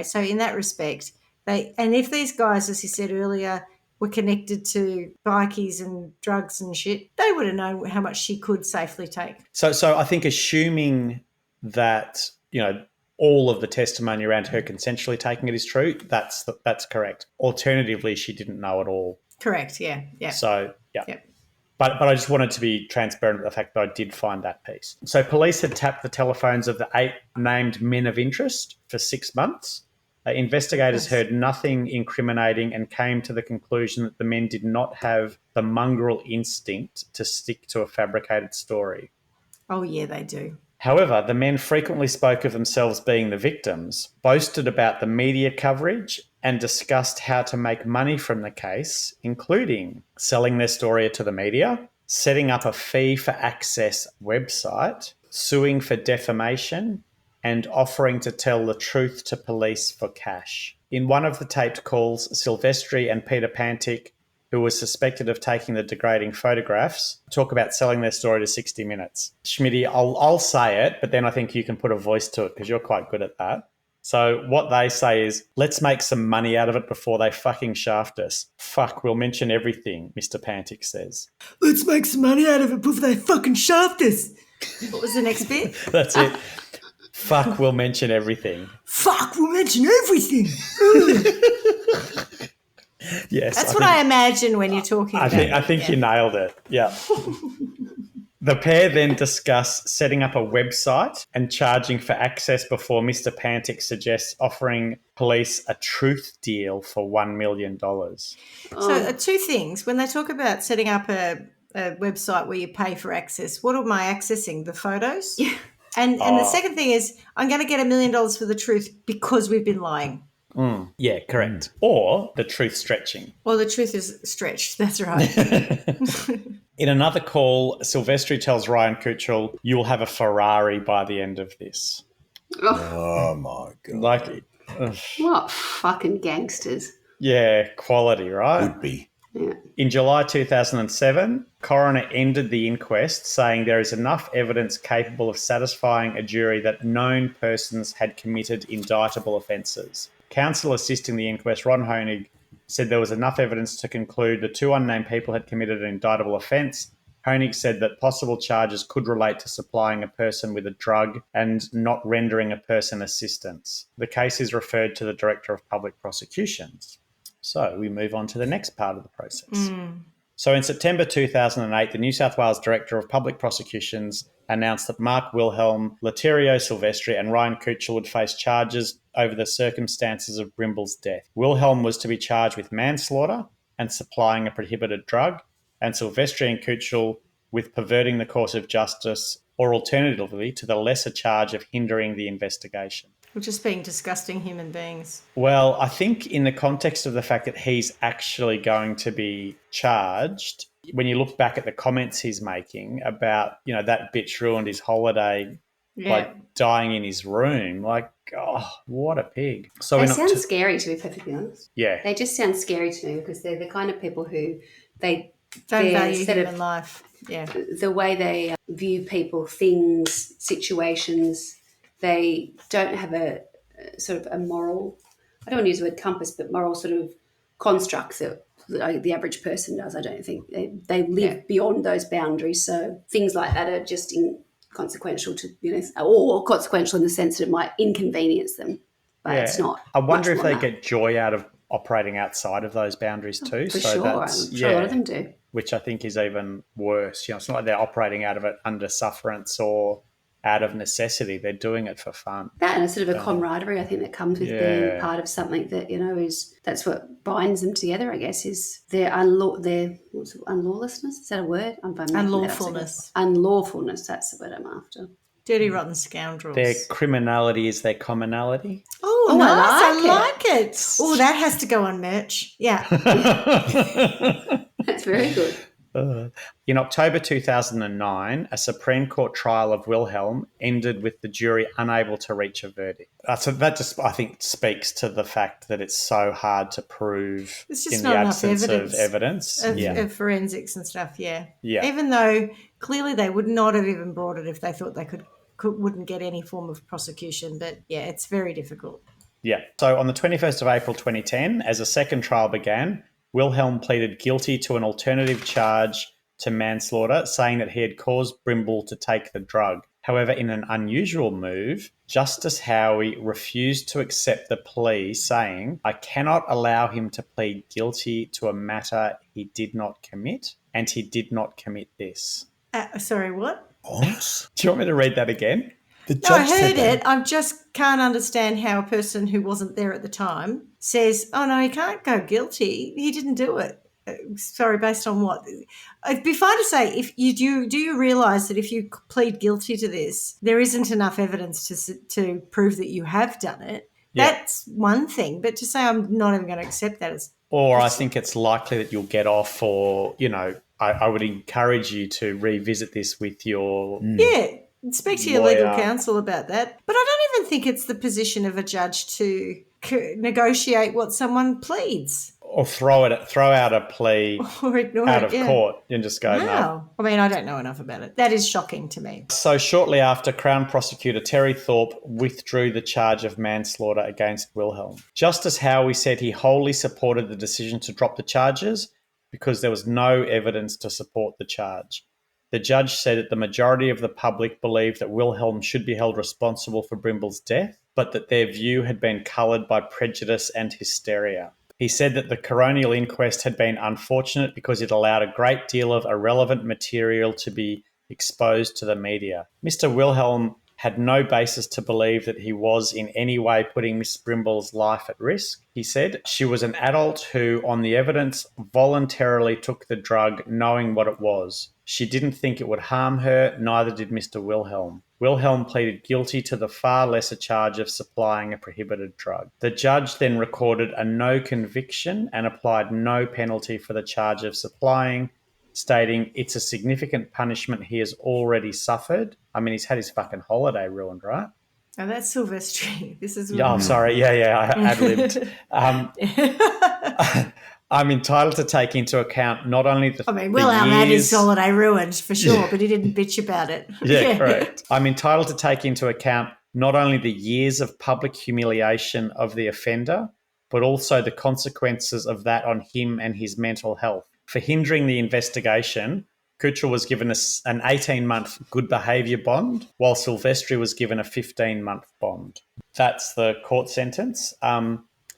so in that respect, and if these guys, as you said earlier, were connected to bikies and drugs and shit, they would have known how much she could safely take. So I think assuming that, all of the testimony around her consensually taking it is true, that's correct. Alternatively, she didn't know at all. Correct, yeah. So, yeah. Yep. But I just wanted to be transparent with the fact that I did find that piece. So police had tapped the telephones of the 8 named men of interest for 6 months. Investigators heard nothing incriminating and came to the conclusion that the men did not have the mongrel instinct to stick to a fabricated story. Oh, yeah, they do. However, the men frequently spoke of themselves being the victims, boasted about the media coverage, and discussed how to make money from the case, including selling their story to the media, setting up a fee-for-access website, suing for defamation, and offering to tell the truth to police for cash. In one of the taped calls, Silvestri and Peter Pantic, who was suspected of taking the degrading photographs, talk about selling their story to 60 Minutes. Schmitty, I'll say it, but then I think you can put a voice to it because you're quite good at that. So what they say is, let's make some money out of it before they fucking shaft us. Fuck, we'll mention everything, Mr. Pantic says. Let's make some money out of it before they fucking shaft us. What was the next bit? That's it. Fuck, we'll mention everything. Fuck, we'll mention everything. Yes. That's what I imagine when you're talking about it. I think you nailed it. Yeah. The pair then discuss setting up a website and charging for access before Mr. Pantic suggests offering police a truth deal for $1 million. So 2 things. When they talk about setting up a website where you pay for access, what am I accessing? The photos? Yeah. And the second thing is, I'm going to get $1 million for the truth because we've been lying. Yeah, correct. Or the truth stretching. Well, the truth is stretched. That's right. In another call, Silvestri tells Ryan Kuchel, "You will have a Ferrari by the end of this." Oh my God. Like, What fucking gangsters. yeah, quality, right? Would be. Yeah. In July 2007, coroner ended the inquest, saying there is enough evidence capable of satisfying a jury that known persons had committed indictable offences. Counsel assisting the inquest, Ron Hoenig, said there was enough evidence to conclude the two unnamed people had committed an indictable offence. Hoenig said that possible charges could relate to supplying a person with a drug and not rendering a person assistance. The case is referred to the Director of Public Prosecutions. So we move on to the next part of the process. So in September 2008, the New South Wales Director of Public Prosecutions announced that Mark Wilhelm, Laterio Silvestri and Ryan Kuchel would face charges over the circumstances of Brimble's death. Wilhelm was to be charged with manslaughter and supplying a prohibited drug, and Silvestri and Kuchel with perverting the course of justice, or alternatively to the lesser charge of hindering the investigation. We're just being disgusting human beings. Well, I think in the context of the fact that he's actually going to be charged, when you look back at the comments he's making about, that bitch ruined his holiday by dying in his room, like, oh, what a pig. So They sound scary, to be perfectly honest. Yeah. They just sound scary to me because they're the kind of people who they Don't value instead human of life. Yeah. the way they view people, things, situations, they don't have a sort of a moral, I don't want to use the word compass, but moral sort of constructs that the average person does. I don't think they live beyond those boundaries. So things like that are just inconsequential to, or consequential in the sense that it might inconvenience them, but it's not. I wonder if much they more than get joy out of operating outside of those boundaries too. that. For So sure. I'm that's, sure a lot of them do. which I think is even worse. It's not like they're operating out of it under sufferance or out of necessity. They're doing it for fun. That and a sort of a camaraderie, I think, that comes with being part of something that, that's what binds them together, I guess, is their unlawlessness. Is that a word? Unlawfulness. Unlawfulness, that's the word I'm after. Dirty, rotten scoundrels. Their criminality is their commonality. Oh, nice. I like it. Oh, that has to go on merch. Yeah. That's very good. In October 2009, a Supreme Court trial of Wilhelm ended with the jury unable to reach a verdict. So that just, I think, speaks to the fact that it's so hard to prove It's just in not the enough absence of evidence. of forensics and stuff, yeah. Yeah. Even though clearly they would not have even brought it if they thought they wouldn't get any form of prosecution. But, yeah, it's very difficult. Yeah. So on the 21st of April 2010, as a second trial began, Wilhelm pleaded guilty to an alternative charge to manslaughter, saying that he had caused Brimble to take the drug. However, in an unusual move, Justice Howie refused to accept the plea, saying, "I cannot allow him to plead guilty to a matter he did not commit, and he did not commit this." Sorry, what? What? Do you want me to read that again? The No, I judge said heard that. it. I just can't understand how a person who wasn't there at the time says, "Oh no, he can't go guilty. He didn't do it." Sorry, based on what? It'd be fine to say if you do you realise that if you plead guilty to this, there isn't enough evidence to prove that you have done it. Yeah. That's one thing, but to say I'm not even going to accept that is. Or I think it's likely that you'll get off, or, I would encourage you to revisit this with your Yeah, speak to your lawyer. legal counsel about that. But I don't even think it's the position of a judge to negotiate what someone pleads. Or throw out a plea Or ignore out it, of yeah. court and just go, no. Wow. I mean, I don't know enough about it. That is shocking to me. So shortly after, Crown Prosecutor Terry Thorpe withdrew the charge of manslaughter against Wilhelm. Justice Howie said he wholly supported the decision to drop the charges because there was no evidence to support the charge. The judge said that the majority of the public believed that Wilhelm should be held responsible for Brimble's death, but that their view had been coloured by prejudice and hysteria. He said that the coronial inquest had been unfortunate because it allowed a great deal of irrelevant material to be exposed to the media. Mr. Wilhelm had no basis to believe that he was in any way putting Miss Brimble's life at risk. He said she was an adult who, on the evidence, voluntarily took the drug knowing what it was. She didn't think it would harm her, neither did Mr. Wilhelm. Wilhelm pleaded guilty to the far lesser charge of supplying a prohibited drug. The judge then recorded a no conviction and applied no penalty for the charge of supplying, stating it's a significant punishment he has already suffered. I mean, he's had his fucking holiday ruined, right? Oh, that's Silvestri. This is Yeah, sorry. Yeah, I ad-libbed. I'm entitled to take into account not only the Wilhelm had his holiday ruined for sure, but he didn't bitch about it. Yeah, correct. I'm entitled to take into account not only the years of public humiliation of the offender, but also the consequences of that on him and his mental health. For hindering the investigation, Kuchel was given an 18-month good behaviour bond, while Silvestri was given a 15-month bond. That's the court sentence.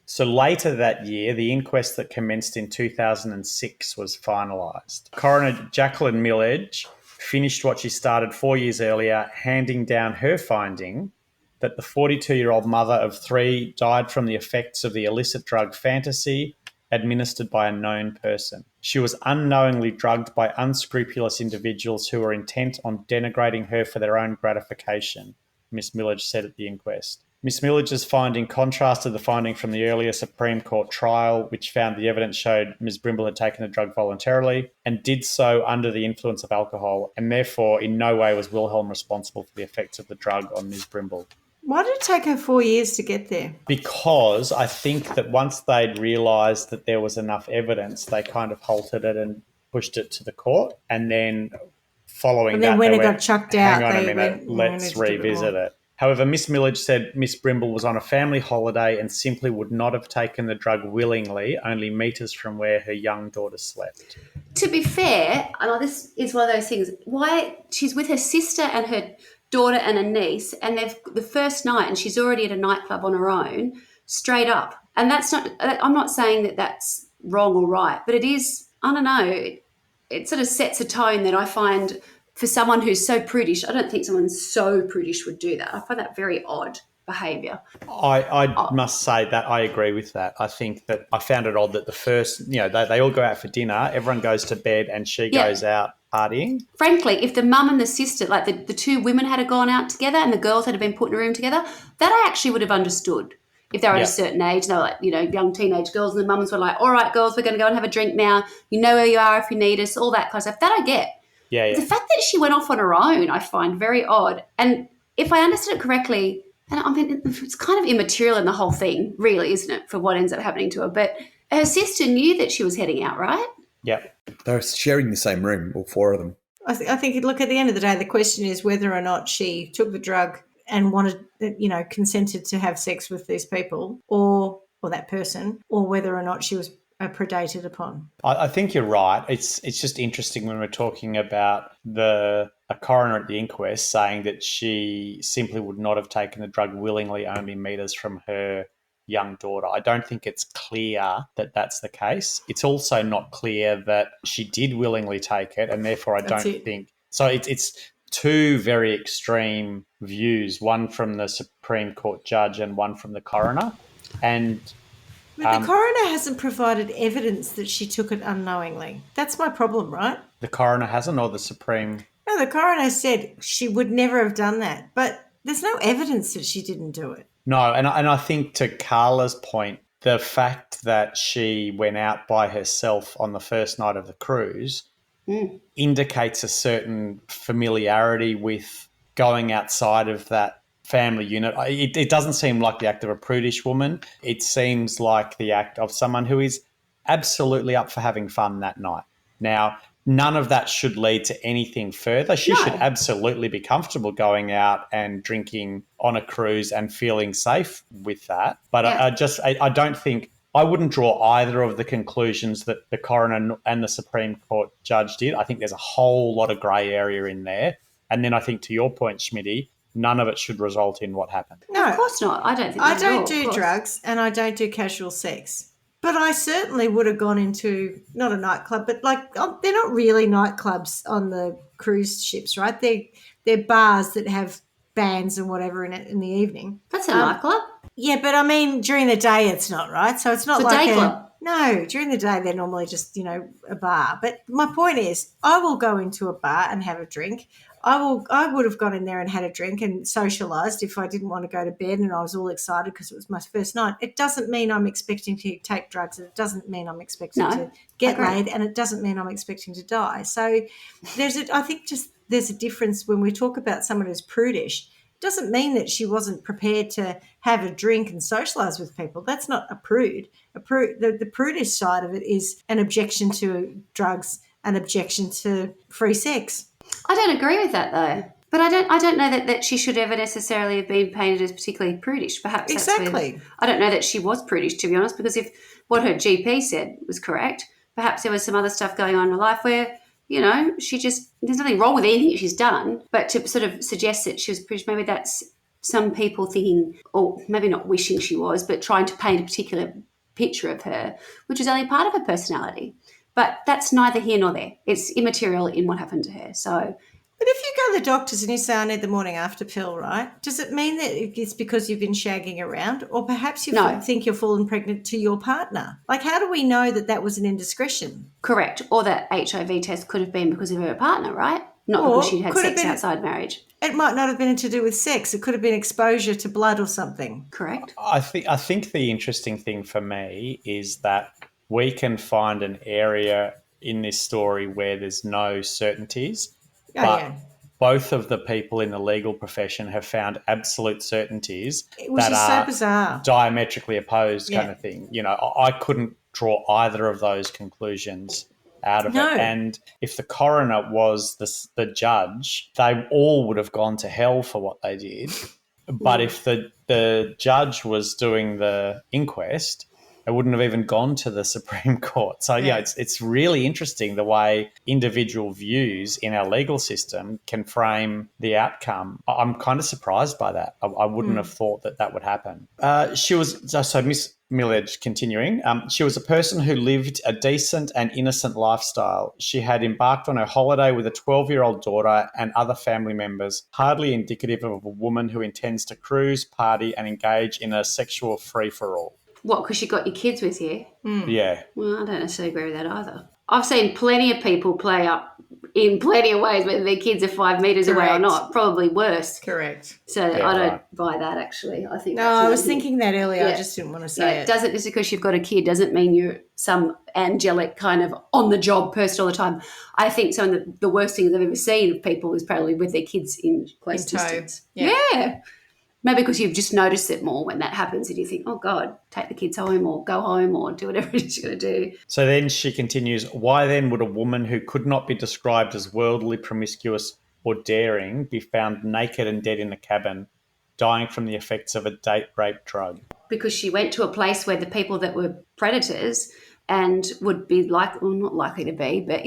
So later that year, the inquest that commenced in 2006 was finalised. Coroner Jacqueline Milledge finished what she started 4 years earlier, handing down her finding that the 42-year-old mother of three died from the effects of the illicit drug fantasy administered by a known person. She was unknowingly drugged by unscrupulous individuals who were intent on denigrating her for their own gratification, Miss Milledge said at the inquest. Miss Milledge's finding contrasted the finding from the earlier Supreme Court trial, which found the evidence showed Ms. Brimble had taken the drug voluntarily and did so under the influence of alcohol, and therefore in no way was Wilhelm responsible for the effects of the drug on Ms. Brimble. Why did it take her 4 years to get there? Because I think that once they'd realised that there was enough evidence, they kind of halted it and pushed it to the court, and then following that, when it got chucked out, hang on a minute, let's revisit it. However, Miss Milledge said Miss Brimble was on a family holiday and simply would not have taken the drug willingly, only metres from where her young daughter slept. To be fair, I know this is one of those things, why she's with her sister and her daughter and a niece, and they've the first night and she's already at a nightclub on her own, straight up. And that's not, I'm not saying that that's wrong or right, but it is, I don't know, it sort of sets a tone that I find for someone who's so prudish. I don't think someone so prudish would do that. I find that very odd behaviour. I must say that I agree with that. I think that I found it odd that the first, they all go out for dinner, everyone goes to bed and she goes out partying. Frankly, if the mum and the sister, like the two women had gone out together and the girls had been put in a room together, that I actually would have understood. If they were at a certain age, they were like, young teenage girls, and the mums were like, all right, girls, we're going to go and have a drink now. You know where you are if you need us, all that kind of stuff. That I get. Yeah. The fact that she went off on her own, I find very odd. And if I understood it correctly, and I mean, it's kind of immaterial in the whole thing, really, isn't it, for what ends up happening to her? But her sister knew that she was heading out, right? Yep. They're sharing the same room, all four of them. I think, look, at the end of the day, the question is whether or not she took the drug and wanted, consented to have sex with these people or that person, or whether or not she was predated upon. I think you're right. It's just interesting when we're talking about a coroner at the inquest saying that she simply would not have taken the drug willingly, only metres from her young daughter. I don't think it's clear that that's the case. It's also not clear that she did willingly take it, and therefore I don't think so. It's two very extreme views, one from the Supreme Court judge and one from the coroner. And but the coroner hasn't provided evidence that she took it unknowingly. That's my problem, right? The coroner hasn't, or the Supreme? No, the coroner said she would never have done that, but there's no evidence that she didn't do it. No, and I think to Carla's point, the fact that she went out by herself on the first night of the cruise indicates a certain familiarity with going outside of that family unit. It doesn't seem like the act of a prudish woman. It seems like the act of someone who is absolutely up for having fun that night. Now, none of that should lead to anything further. She should absolutely be comfortable going out and drinking on a cruise and feeling safe with that. But I don't think, I wouldn't draw either of the conclusions that the coroner and the Supreme Court judge did. I think there's a whole lot of grey area in there. And then I think to your point, Schmitty, none of it should result in what happened. No, of course not. I don't think I don't do drugs and I don't do casual sex. But I certainly would have gone into, not a nightclub, but they're not really nightclubs on the cruise ships, right? They're bars that have bands and whatever in it in the evening. That's a nightclub. Yeah, but I mean, during the day it's not, right? So it's not It's a like day club. No, during the day they're normally just, a bar. But my point is, I will go into a bar and have a drink. I would have gone in there and had a drink and socialised if I didn't want to go to bed and I was all excited because it was my first night. It doesn't mean I'm expecting to take drugs. It doesn't mean I'm expecting to get laid, and it doesn't mean I'm expecting to die. So I think there's a difference when we talk about someone who's prudish. Doesn't mean that she wasn't prepared to have a drink and socialise with people. That's not a prude. The prudish side of it is an objection to drugs, an objection to free sex. I don't agree with that though. But I don't know that she should ever necessarily have been painted as particularly prudish. Perhaps exactly. I don't know that she was prudish, to be honest, because if what her GP said was correct, perhaps there was some other stuff going on in her life where, there's nothing wrong with anything she's done, but to sort of suggest that she was prudish, maybe that's some people thinking, or maybe not wishing she was, but trying to paint a particular picture of her, which is only part of her personality. But that's neither here nor there. It's immaterial in what happened to her. So, but if you go to the doctors and you say, I need the morning after pill, right? Does it mean that it's because you've been shagging around, or perhaps you think you're fallen pregnant to your partner? Like, how do we know that was an indiscretion? Correct. Or that HIV test could have been because of her partner, right? Not because she'd had sex outside marriage. It might not have been to do with sex. It could have been exposure to blood or something. Correct. I think the interesting thing for me is that we can find an area in this story where there's no certainties, but both of the people in the legal profession have found absolute certainties that are so bizarre, diametrically opposed kind of thing. I couldn't draw either of those conclusions out of it. And if the coroner was the judge, they all would have gone to hell for what they did. But if the judge was doing the inquest, it wouldn't have even gone to the Supreme Court. So, it's really interesting the way individual views in our legal system can frame the outcome. I'm kind of surprised by that. I wouldn't have thought that would happen. Miss Millage, continuing, she was a person who lived a decent and innocent lifestyle. She had embarked on her holiday with a 12-year-old daughter and other family members, hardly indicative of a woman who intends to cruise, party and engage in a sexual free-for-all. What, because you got your kids with you? Yeah. Well, I don't necessarily agree with that either. I've seen plenty of people play up in plenty of ways, whether their kids are 5 metres away or not, probably worse. Correct. So I don't buy that, actually. I think I was thinking that earlier. I just didn't want to say it. Doesn't, just because you've got a kid doesn't mean you're some angelic kind of on-the-job person all the time. I think some of the worst things I've ever seen of people is probably with their kids in close distance. Yeah. Maybe because you've just noticed it more when that happens and you think, oh, God, take the kids home or go home or do whatever it is you're going to do. So then she continues, why then would a woman who could not be described as worldly, promiscuous or daring be found naked and dead in a cabin, dying from the effects of a date rape drug? Because she went to a place where the people that were predators and would be not likely to be, but,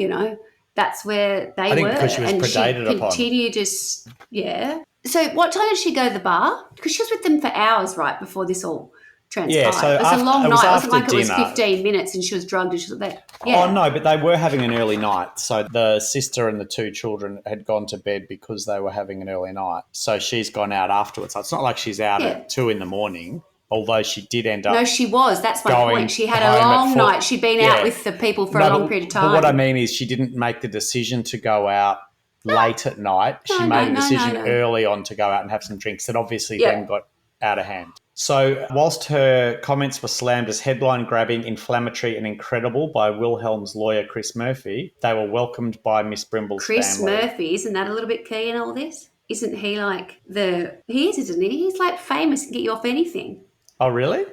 that's where they were. I think because she was predated upon. And she continued So what time did she go to the bar? Because she was with them for hours, right, before this all transpired. Yeah, so it was a long night. It wasn't like dinner. It was 15 minutes and she was drugged and she was there. Yeah. Oh, no, but they were having an early night. So the sister and the two children had gone to bed because they were having an early night. So she's gone out afterwards. So it's not like she's out at 2 a.m, although she did end up. No, she was. That's my point. She had a long night. She'd been out with the people for a long period of time. But what I mean is she didn't make the decision to go out late at night. She made a decision early on to go out and have some drinks that obviously then got out of hand. So whilst her comments were slammed as headline-grabbing, inflammatory and incredible by Wilhelm's lawyer, Chris Murphy, they were welcomed by Miss Brimble's family. Chris Murphy, isn't that a little bit key in all this? Isn't he like he is, isn't he? He's like famous and get you off anything. Oh, really?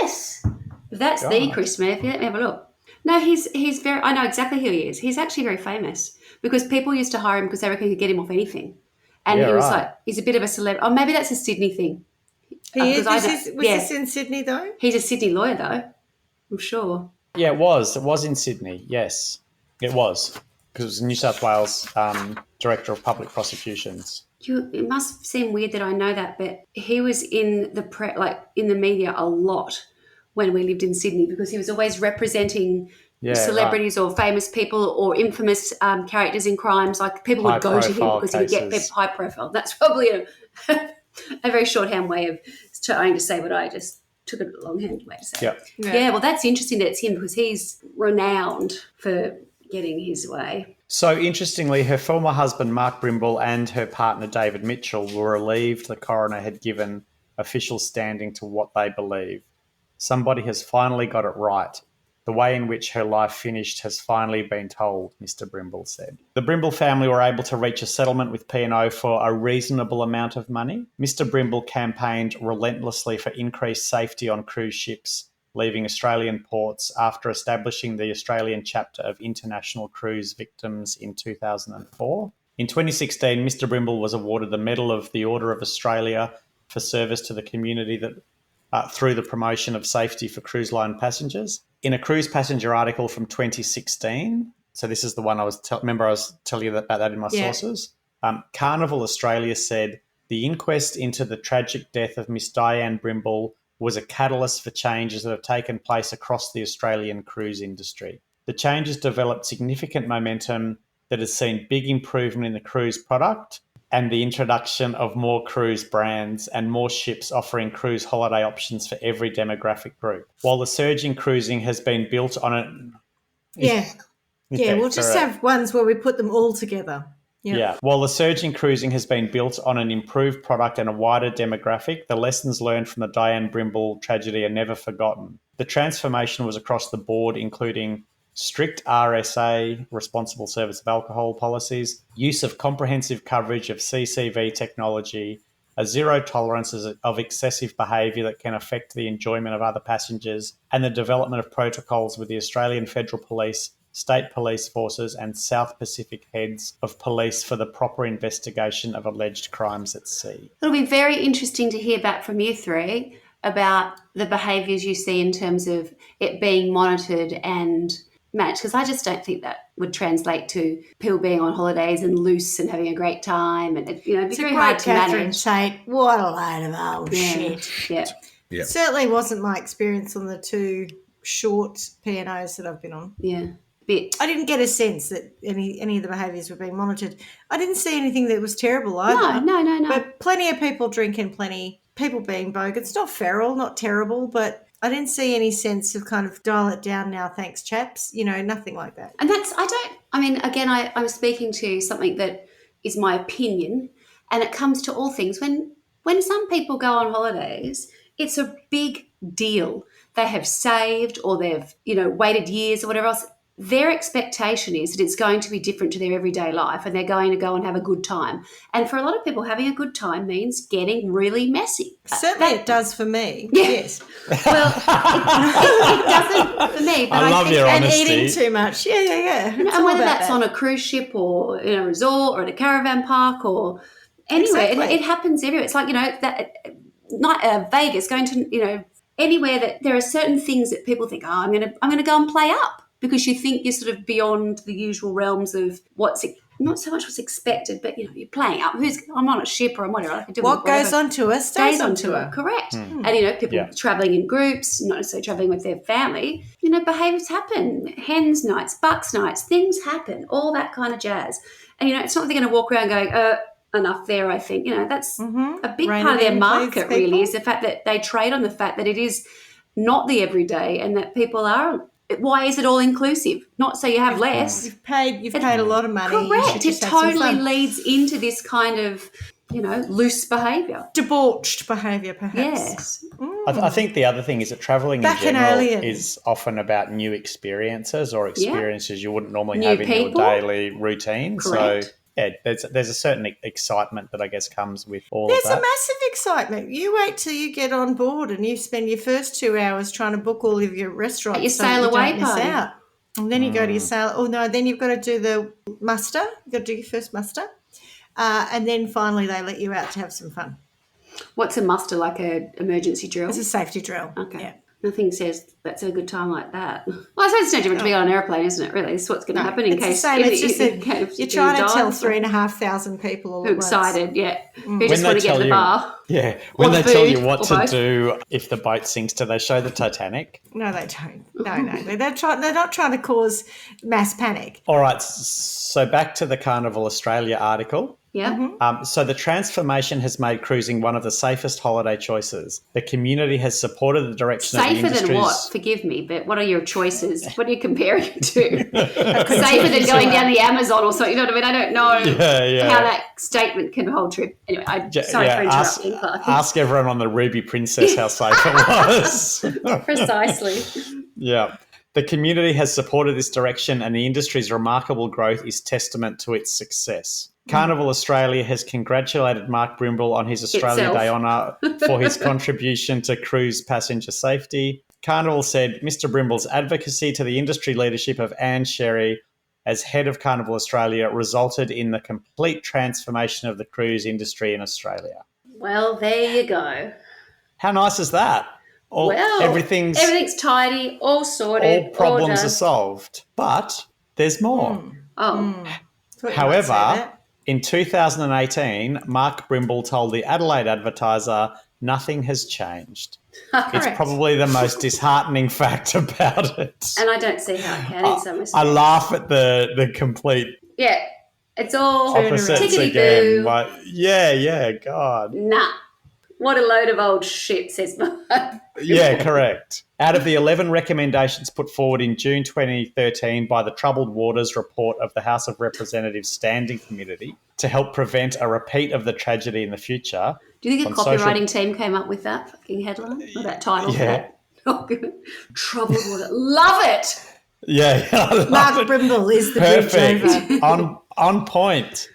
Yes. If that's the Chris Murphy, let me have a look. No, he's very, I know exactly who he is. He's actually very famous because people used to hire him because they reckon he could get him off anything. And he was he's a bit of a celebrity. Oh, maybe that's a Sydney thing. He is? Was this in Sydney though? He's a Sydney lawyer though, I'm sure. Yeah, it was. It was in Sydney, yes. It was. Because it was New South Wales Director of Public Prosecutions. It must seem weird that I know that, but he was in the in the media a lot when we lived in Sydney because he was always representing celebrities or famous people or infamous characters in crimes. Like people would go to him because he would get high profile. That's probably a very shorthand way of trying to say what I just took a longhand way to say. Yeah, well, that's interesting that it's him because he's renowned for getting his way. So interestingly, her former husband, Mark Brimble, and her partner, David Mitchell, were relieved the coroner had given official standing to what they believe. Somebody has finally got it right. The way in which her life finished has finally been told, Mr. Brimble said. The Brimble family were able to reach a settlement with P&O for a reasonable amount of money. Mr. Brimble campaigned relentlessly for increased safety on cruise ships leaving Australian ports after establishing the Australian chapter of International Cruise Victims in 2004. In 2016, Mr. Brimble was awarded the Medal of the Order of Australia for service to the community that through the promotion of safety for cruise line passengers. In a cruise passenger article from 2016, so this is the one I was telling you about that in my sources, Carnival Australia said, the inquest into the tragic death of Miss Dianne Brimble was a catalyst for changes that have taken place across the Australian cruise industry. The changes developed significant momentum that has seen big improvement in the cruise product and the introduction of more cruise brands and more ships offering cruise holiday options for every demographic group. While the surge in cruising has been built on it... We'll just have ones where we put them all together. Yep. Yeah. While the surge in cruising has been built on an improved product and a wider demographic, the lessons learned from the Dianne Brimble tragedy are never forgotten. The transformation was across the board, including strict RSA, responsible service of alcohol policies, use of comprehensive coverage of CCV technology, a zero tolerance of excessive behaviour that can affect the enjoyment of other passengers, and the development of protocols with the Australian Federal Police, state police forces and South Pacific heads of police for the proper investigation of alleged crimes at sea. It'll be very interesting to hear back from you three about the behaviours you see in terms of it being monitored and managed, because I just don't think that would translate to people being on holidays and loose and having a great time. And it'd be very hard to manage. Tate, what a load of old shit. Yeah. Yeah. Certainly wasn't my experience on the two short P&Os that I've been on. Yeah. I didn't get a sense that any of the behaviours were being monitored. I didn't see anything that was terrible either. No. But plenty of people drinking, people being bogus. Not feral, not terrible, but I didn't see any sense of kind of dial it down now, thanks, chaps. Nothing like that. And I'm speaking to something that is my opinion, and it comes to all things. When some people go on holidays, it's a big deal. They have saved or they've, waited years or whatever else. Their expectation is that it's going to be different to their everyday life and they're going to go and have a good time. And for a lot of people, having a good time means getting really messy. Certainly it does for me. Yeah. Yes. Well, it doesn't for me. But I love your honesty. And eating too much. Yeah. And whether that's on a cruise ship or in a resort or in a caravan park or anywhere, Exactly. it happens everywhere. It's like, not Vegas, going to, anywhere that there are certain things that people think, I'm going to go and play up. Because you think you're sort of beyond the usual realms of not so much what's expected, but you're playing up. I'm on a ship or I'm whatever. I can do what goes on tour stays on tour. Correct. And people travelling in groups, not necessarily travelling with their family. Behaviours happen. Hens nights, bucks nights, things happen. All that kind of jazz. And it's not that they're going to walk around going, enough there. I think that's a big part of their market. Really, is the fact that they trade on the fact that it is not the everyday, and that people are. Why is it all inclusive? Not so you have less. You've paid a lot of money. Correct. It totally leads into this kind of, loose behaviour. Debauched behaviour, perhaps. Yes. I think the other thing is that travelling in general is often about new experiences or experiences you wouldn't normally have in your daily routine. Correct. So there's a certain excitement that I guess comes with all There's of that. a massive excitement. You wait till you get on board and you spend your first 2 hours trying to book all of your restaurants. At your sail away don't miss party. out. And then you go to your sail. Oh, no, then you've got to do the muster. You've got to do your first muster. And then finally they let you out to have some fun. What's a muster, like a emergency drill? It's a safety drill. Okay. Yeah. Nothing says that's a good time like that. Well, I suppose it's no different to be on an airplane, isn't it, really? This is what's going to happen in It's case... the same. It's just in that case you're you trying to die. tell 3,500 people all Who at once. excited, yeah. Who When just they want to get tell to the you- bar. Yeah. When the they tell food, you what or to both. do if the boat sinks, do they show the Titanic? No, they don't. No. They're not trying to cause mass panic. All right. So back to the Carnival Australia article. Yeah. So the transformation has made cruising one of the safest holiday choices. The community has supported the direction of the Safer industry's... than what? Forgive me, but what are your choices? What are you comparing it to? Safer than going down the Amazon or something. You know what I mean? I don't know how that statement can hold true. Anyway, sorry for interrupting, Clarky. Ask everyone on the Ruby Princess how safe it was. Precisely. Yeah. The community has supported this direction, and the industry's remarkable growth is testament to its success. Carnival Australia has congratulated Mark Brimble on his Australia Day honour for his contribution to cruise passenger safety. Carnival said Mr. Brimble's advocacy to the industry leadership of Anne Sherry as head of Carnival Australia resulted in the complete transformation of the cruise industry in Australia. Well, there you go. How nice is that? Everything's tidy, all sorted. All problems all are solved. But there's more. However, in 2018, Mark Brimble told the Adelaide Advertiser, nothing has changed. It's probably the most disheartening fact about it. And I don't see how it can in some respects. I laugh at the complete it's all opposites tickety-boo. again. Like, yeah, God. Nah. What a load of old shit, says Mark. Yeah, correct. Out of the 11 recommendations put forward in June 2013 by the Troubled Waters report of the House of Representatives Standing Committee to help prevent a repeat of the tragedy in the future. Do you think a copywriting team came up with that fucking headline or that title? Yeah. Oh, good. Troubled Water. Love it. Yeah. Mark Brimble is the bridge over. on point.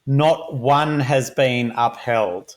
Not one has been upheld.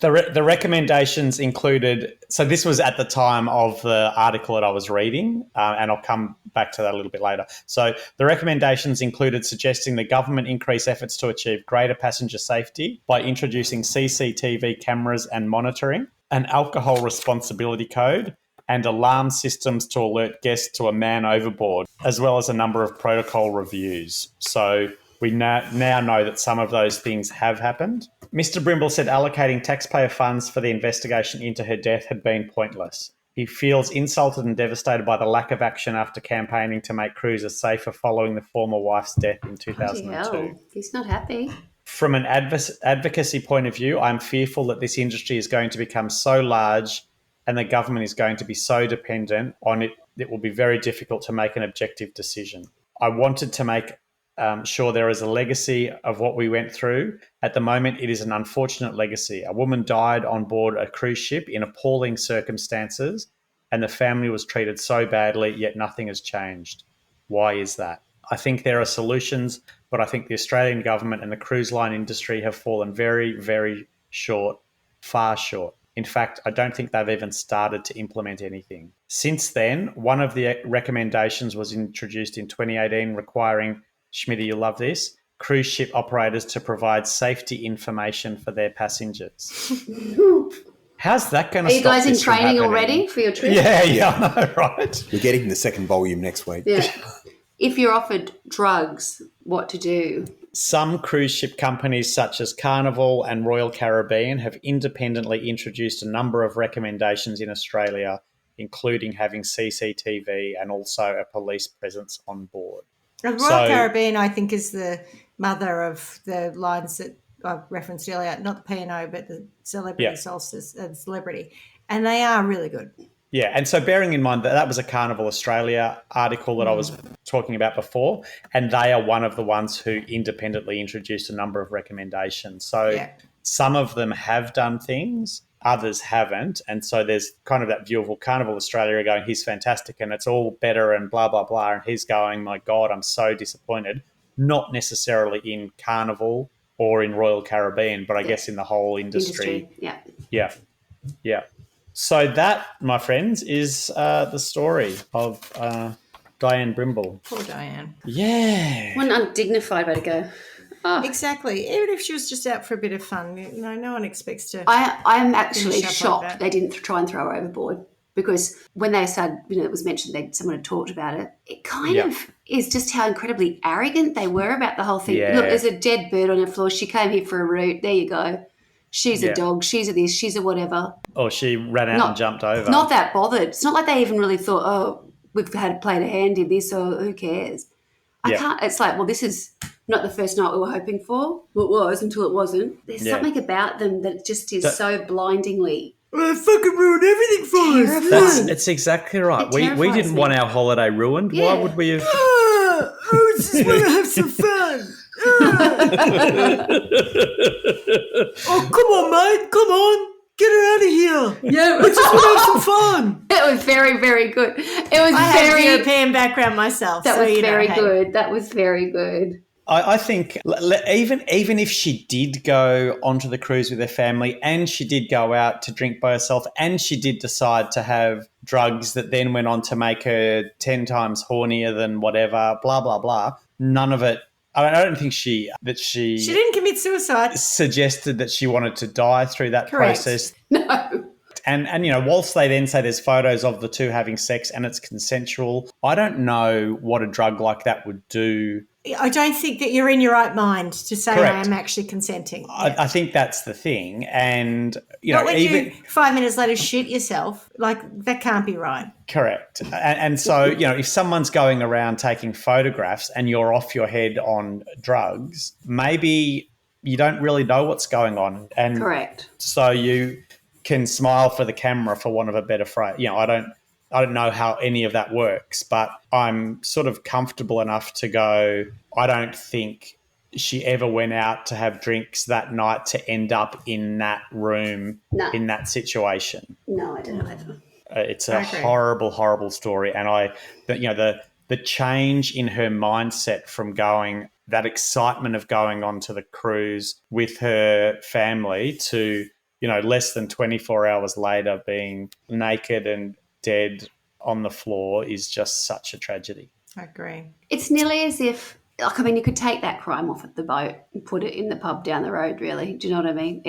The recommendations included, so this was at the time of the article that I was reading, and I'll come back to that a little bit later. So the recommendations included suggesting the government increase efforts to achieve greater passenger safety by introducing CCTV cameras and monitoring, an alcohol responsibility code, and alarm systems to alert guests to a man overboard, as well as a number of protocol reviews. So we now know that some of those things have happened. Mr. Brimble said allocating taxpayer funds for the investigation into her death had been pointless. He feels insulted and devastated by the lack of action after campaigning to make cruises safer following the former wife's death in 2002. Hell, he's not happy. From an advocacy point of view, I'm fearful that this industry is going to become so large and the government is going to be so dependent on it, it will be very difficult to make an objective decision. I wanted to make sure there is a legacy of what we went through. At the moment, it is an unfortunate legacy. A woman died on board a cruise ship in appalling circumstances, and the family was treated so badly, yet nothing has changed. Why is that? I think there are solutions, but I think the Australian government and the cruise line industry have fallen very, very short, far short. In fact, I don't think they've even started to implement anything. Since then, one of the recommendations was introduced in 2018 requiring, Schmitty, you'll love this, cruise ship operators to provide safety information for their passengers. How's that going to stop? Are you guys in training already for your trip? Yeah, I know, right? We're getting the second volume next week. Yeah. If you're offered drugs, what to do? Some cruise ship companies such as Carnival and Royal Caribbean have independently introduced a number of recommendations in Australia, including having CCTV and also a police presence on board. And Royal Caribbean, I think, is the mother of the lines that I referenced earlier, not the P&O, but the Celebrity Solstice, Celebrity. And they are really good. Yeah, and so bearing in mind that that was a Carnival Australia article that I was talking about before, and they are one of the ones who independently introduced a number of recommendations. So some of them have done things, others haven't. And so there's kind of that view of, well, Carnival Australia are going, he's fantastic and it's all better and blah, blah, blah. And he's going, my God, I'm so disappointed. Not necessarily in Carnival or in Royal Caribbean, but I guess in the whole industry. Yeah. So that, my friends, is the story of Dianne Brimble. Poor Dianne. Yeah. What an undignified way to go. Exactly. Even if she was just out for a bit of fun, no one expects to. I'm actually Finish up like shocked that. they didn't try and throw her overboard, because when they started, it was mentioned that someone had talked about it. It kind of is just how incredibly arrogant they were about the whole thing. Yeah. Look, there's a dead bird on the floor. She came here for a root. There you go. She's a dog. She's a this. She's a whatever. Or she ran out and jumped over. Not that bothered. It's not like they even really thought, oh, we've played a hand in this, or who cares? I can't. It's like, well, this is not the first night we were hoping for. Well, it was until it wasn't. There's something about them that just is so blindingly. Well, fucking ruined everything for us. It's exactly right. It We terrifies didn't me. want our holiday ruined. Yeah. Why would we have? I just want to have some fun. Oh, come on, mate. Come on. Get her out of here. Yeah, I just want to have some fun. it was very, very good. It was I have a very. European background myself. That so was very hey. good. That was very good. I think even if she did go onto the cruise with her family and she did go out to drink by herself and she did decide to have drugs that then went on to make her 10 times hornier than whatever, blah, blah, blah, none of it. I don't think she didn't commit suicide. suggested that she wanted to die through that Correct. process. No. And whilst they then say there's photos of the two having sex and it's consensual, I don't know what a drug like that would do. I don't think that you're in your right mind to say Correct. I am actually consenting. I think that's the thing. And, Not when even... you 5 minutes later shit yourself. Like, that can't be right. Correct. And so, if someone's going around taking photographs and you're off your head on drugs, maybe you don't really know what's going on. And Correct. so you can smile for the camera, for want of a better phrase. I don't know how any of that works, but I'm sort of comfortable enough to go, I don't think she ever went out to have drinks that night to end up in that room, in that situation. No, I don't know either. It's a horrible, horrible story. And the change in her mindset from that excitement of going onto the cruise with her family to, less than 24 hours later being naked and dead on the floor is just such a tragedy. I agree. It's nearly as if, you could take that crime off at the boat and put it in the pub down the road, really. Do you know what I mean?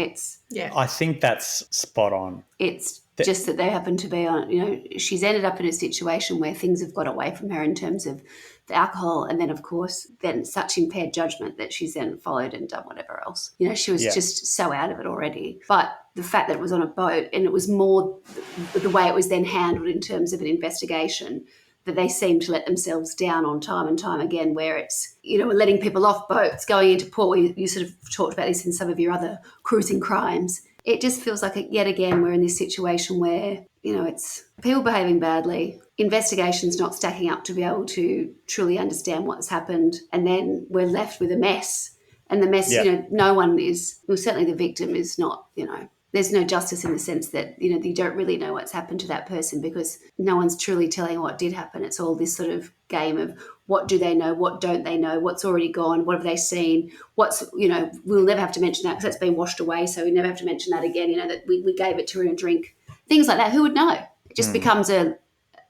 I think that's spot on. It's just that they happen to be on, she's ended up in a situation where things have got away from her in terms of the alcohol, and then, of course, then such impaired judgment that she's then followed and done whatever else. She was just so out of it already. But the fact that it was on a boat, and it was more the way it was then handled in terms of an investigation, that they seem to let themselves down on time and time again, where it's, letting people off boats, going into port. You sort of talked about this in some of your other cruising crimes. It just feels like, yet again, we're in this situation where, it's people behaving badly, investigations not stacking up to be able to truly understand what's happened, and then we're left with a mess. And the mess, no one is, certainly the victim is not, there's no justice in the sense that, you don't really know what's happened to that person, because no one's truly telling what did happen. It's all this sort of game of what do they know, what don't they know, what's already gone, what have they seen, we'll never have to mention that because that's been washed away, so we never have to mention that again, that we gave it to her in a drink. Things like that, who would know? It just becomes an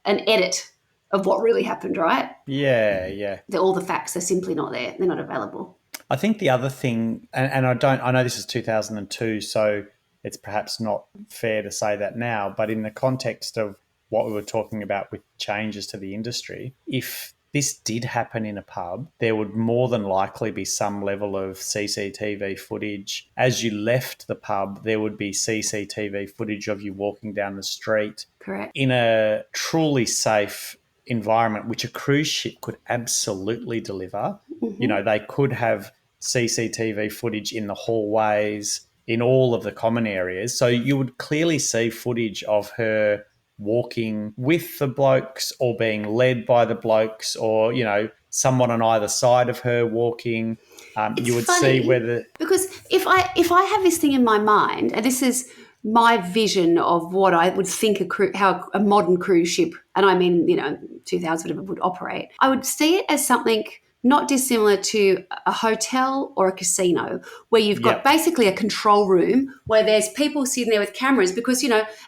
edit of what really happened, right? Yeah. All the facts are simply not there. They're not available. I think the other thing, and I know this is 2002, so it's perhaps not fair to say that now, but in the context of what we were talking about with changes to the industry, if this did happen in a pub, there would more than likely be some level of CCTV footage. As you left the pub, there would be CCTV footage of you walking down the street. Correct. In a truly safe environment, which a cruise ship could absolutely deliver. Mm-hmm. They could have CCTV footage in the hallways, in all of the common areas. So you would clearly see footage of her walking with the blokes or being led by the blokes, or, someone on either side of her walking. You would see whether... Because if I have this thing in my mind, and this is my vision of what I would think how a modern cruise ship, and I mean, 2000 would operate, I would see it as something not dissimilar to a hotel or a casino where you've got Yep. basically a control room where there's people sitting there with cameras because,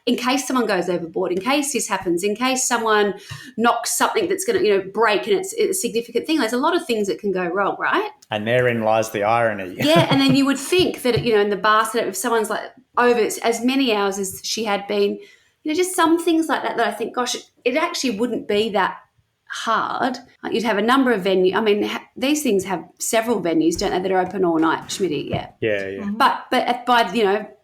in case someone goes overboard, in case this happens, in case someone knocks something that's going to, break and it's a significant thing. There's a lot of things that can go wrong, right? And therein lies the irony. Yeah, and then you would think that, in the bar setup, if someone's like over as many hours as she had been, just some things like that I think, gosh, it actually wouldn't be that hard. You'd have a number of venues. I mean, these things have several venues, don't they, that are open all night, Schmitty? Yeah. Yeah. But by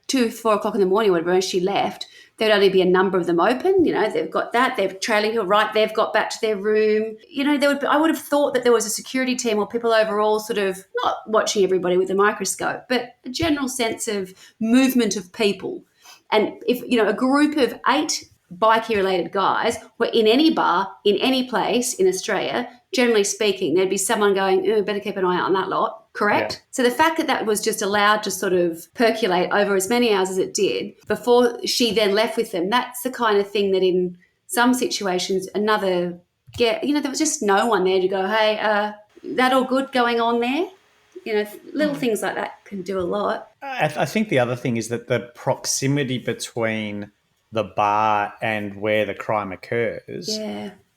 2-4 o'clock in the morning, whatever, when she left, there'd only be a number of them open. They've got that. They're trailing her right. They've got back to their room. I would have thought that there was a security team or people overall sort of not watching everybody with a microscope, but a general sense of movement of people. And if, a group of 8 bikie-related guys were in any bar, in any place in Australia, generally speaking, there'd be someone going, better keep an eye out on that lot, correct? Yeah. So the fact that was just allowed to sort of percolate over as many hours as it did before she then left with them, that's the kind of thing that in some situations there was just no one there to go, hey, that all good going on there? Little things like that can do a lot. I think the other thing is that the proximity between the bar and where the crime occurs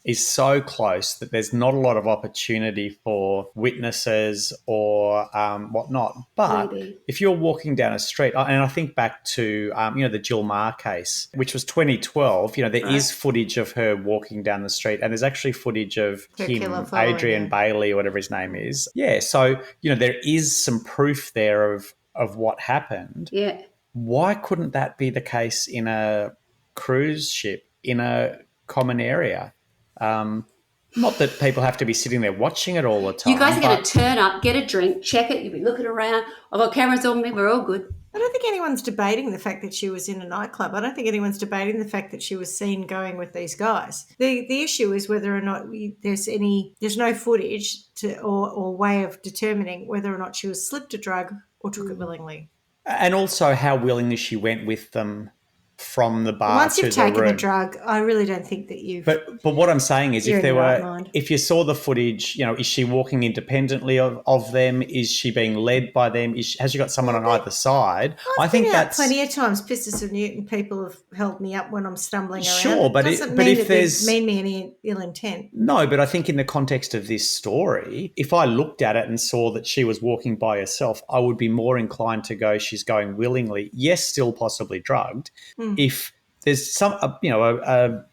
is so close that there's not a lot of opportunity for witnesses or whatnot. But Maybe. if you're walking down a street, and I think back to, the Jill Maher case, which was 2012, there is footage of her walking down the street, and there's actually footage of Her him, killer following Adrian her. Bailey, or whatever his name is. Yeah, so, there is some proof there of what happened. Yeah. Why couldn't that be the case in a cruise ship in a common area? Not that people have to be sitting there watching it all the time. You guys are going to turn up, get a drink, check it, you'll be looking around. I've got cameras on me, we're all good. I don't think anyone's debating the fact that she was in a nightclub. I don't think anyone's debating the fact that she was seen going with these guys. The issue is whether or not there's no footage or way of determining whether or not she was slipped a drug or took it willingly. And also how willingly she went with them from the bar Once to you've the taken room. the drug, I really don't think that you've... But what I'm saying is, You're if in there your right were, mind. if you saw the footage, is she walking independently of them? Is she being led by them? Has she got someone on either side? I think been out that's plenty of times. Pistis of Newton, people have held me up when I'm stumbling around. Sure, but it doesn't but mean if that there's mean me any ill intent. No, but I think in the context of this story, if I looked at it and saw that she was walking by herself, I would be more inclined to go, she's going willingly. Yes, still possibly drugged. If there's a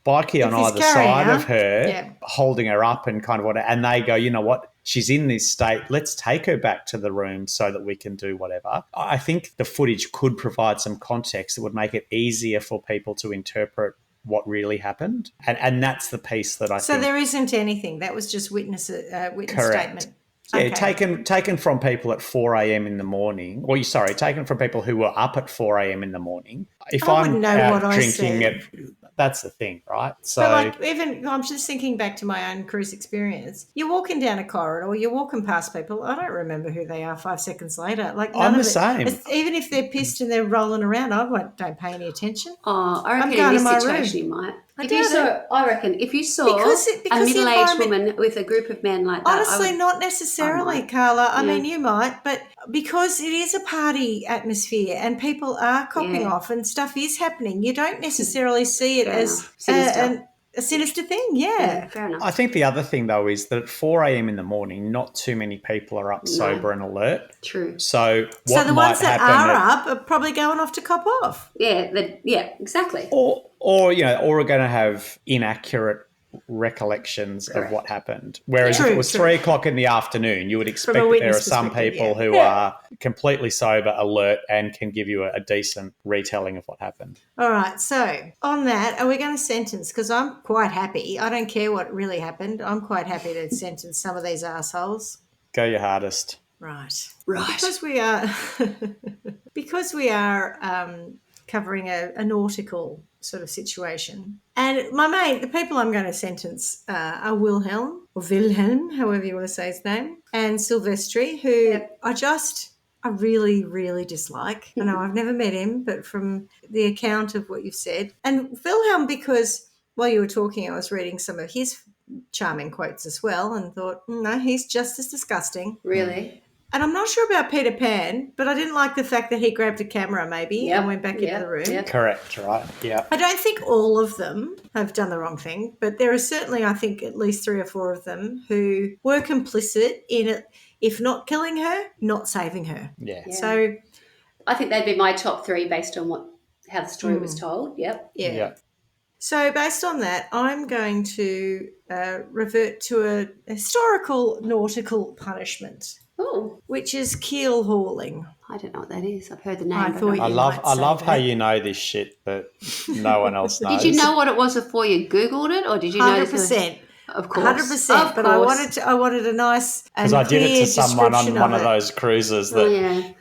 bikie on either side of her holding her up and kind of whatever, and they go, you know what, she's in this state, let's take her back to the room so that we can do whatever. I think the footage could provide some context that would make it easier for people to interpret what really happened. And that's the piece that I think. So there isn't anything. That was just witness Correct. statement. Yeah, Okay. taken from people at 4 a.m. in the morning. Well, taken from people who were up at 4 a.m. in the morning. If I I'm wouldn't know out what I drinking said. that's the thing, right? So But I'm just thinking back to my own cruise experience. You're walking down a corridor, you're walking past people. I don't remember who they are 5 seconds later. Like none I'm of the it. same. Even if they're pissed and they're rolling around, don't pay any attention. Oh, I reckon going in to my this situation room. you might. I I reckon if you saw Because a the middle-aged environment- woman with a group of men like that, Honestly, not necessarily, might. Carla. I Yeah. mean, you might, but because it is a party atmosphere and people are copping Yeah. off and stuff is happening, you don't necessarily see it Fair as enough. Sinister. a sinister thing. Yeah. fair enough. I think the other thing, though, is that at 4 a.m. in the morning, not too many people are up sober and alert. True. So So what the might ones that happen are at- up are probably going off to cop off. Yeah, exactly. or are going to have inaccurate recollections of what happened. Whereas if True, it was true. 3 o'clock in the afternoon, you would expect that there are witness some perspective, people yeah. who are completely sober, alert, and can give you a decent retelling of what happened. All right. So on that, are we going to sentence? Because I'm quite happy. I don't care what really happened. I'm quite happy to sentence some of these assholes. Go your hardest. Right. Right. Because we are covering a nautical sort of situation. And the people I'm going to sentence are Wilhelm, however you want to say his name, and Silvestri, who I really, really dislike. I know I've never met him, but from the account of what you've said. And Wilhelm, because while you were talking, I was reading some of his charming quotes as well and thought, no, he's just as disgusting. Really? And I'm not sure about Peter Pan, but I didn't like the fact that he grabbed a camera maybe and went back into the room. Yep. Correct, right? Yeah. I don't think all of them have done the wrong thing, but there are certainly, I think, at least 3 or 4 of them who were complicit in it, if not killing her, not saving her. Yeah. Yeah. So, I think they'd be my top 3 based on how the story was told. Yep. yeah. Yeah. So based on that, I'm going to revert to a historical nautical punishment, Oh, which is keel hauling. I don't know what that is. I've heard the name. I but thought not- I you love might I say love how that. you know this shit, but no one else knows. Did you know what it was before you Googled it, or did you know? 100%. Of course. 100%. But I wanted a nice and Because I did it clear to someone on description one of of it. those cruises that Oh, yeah.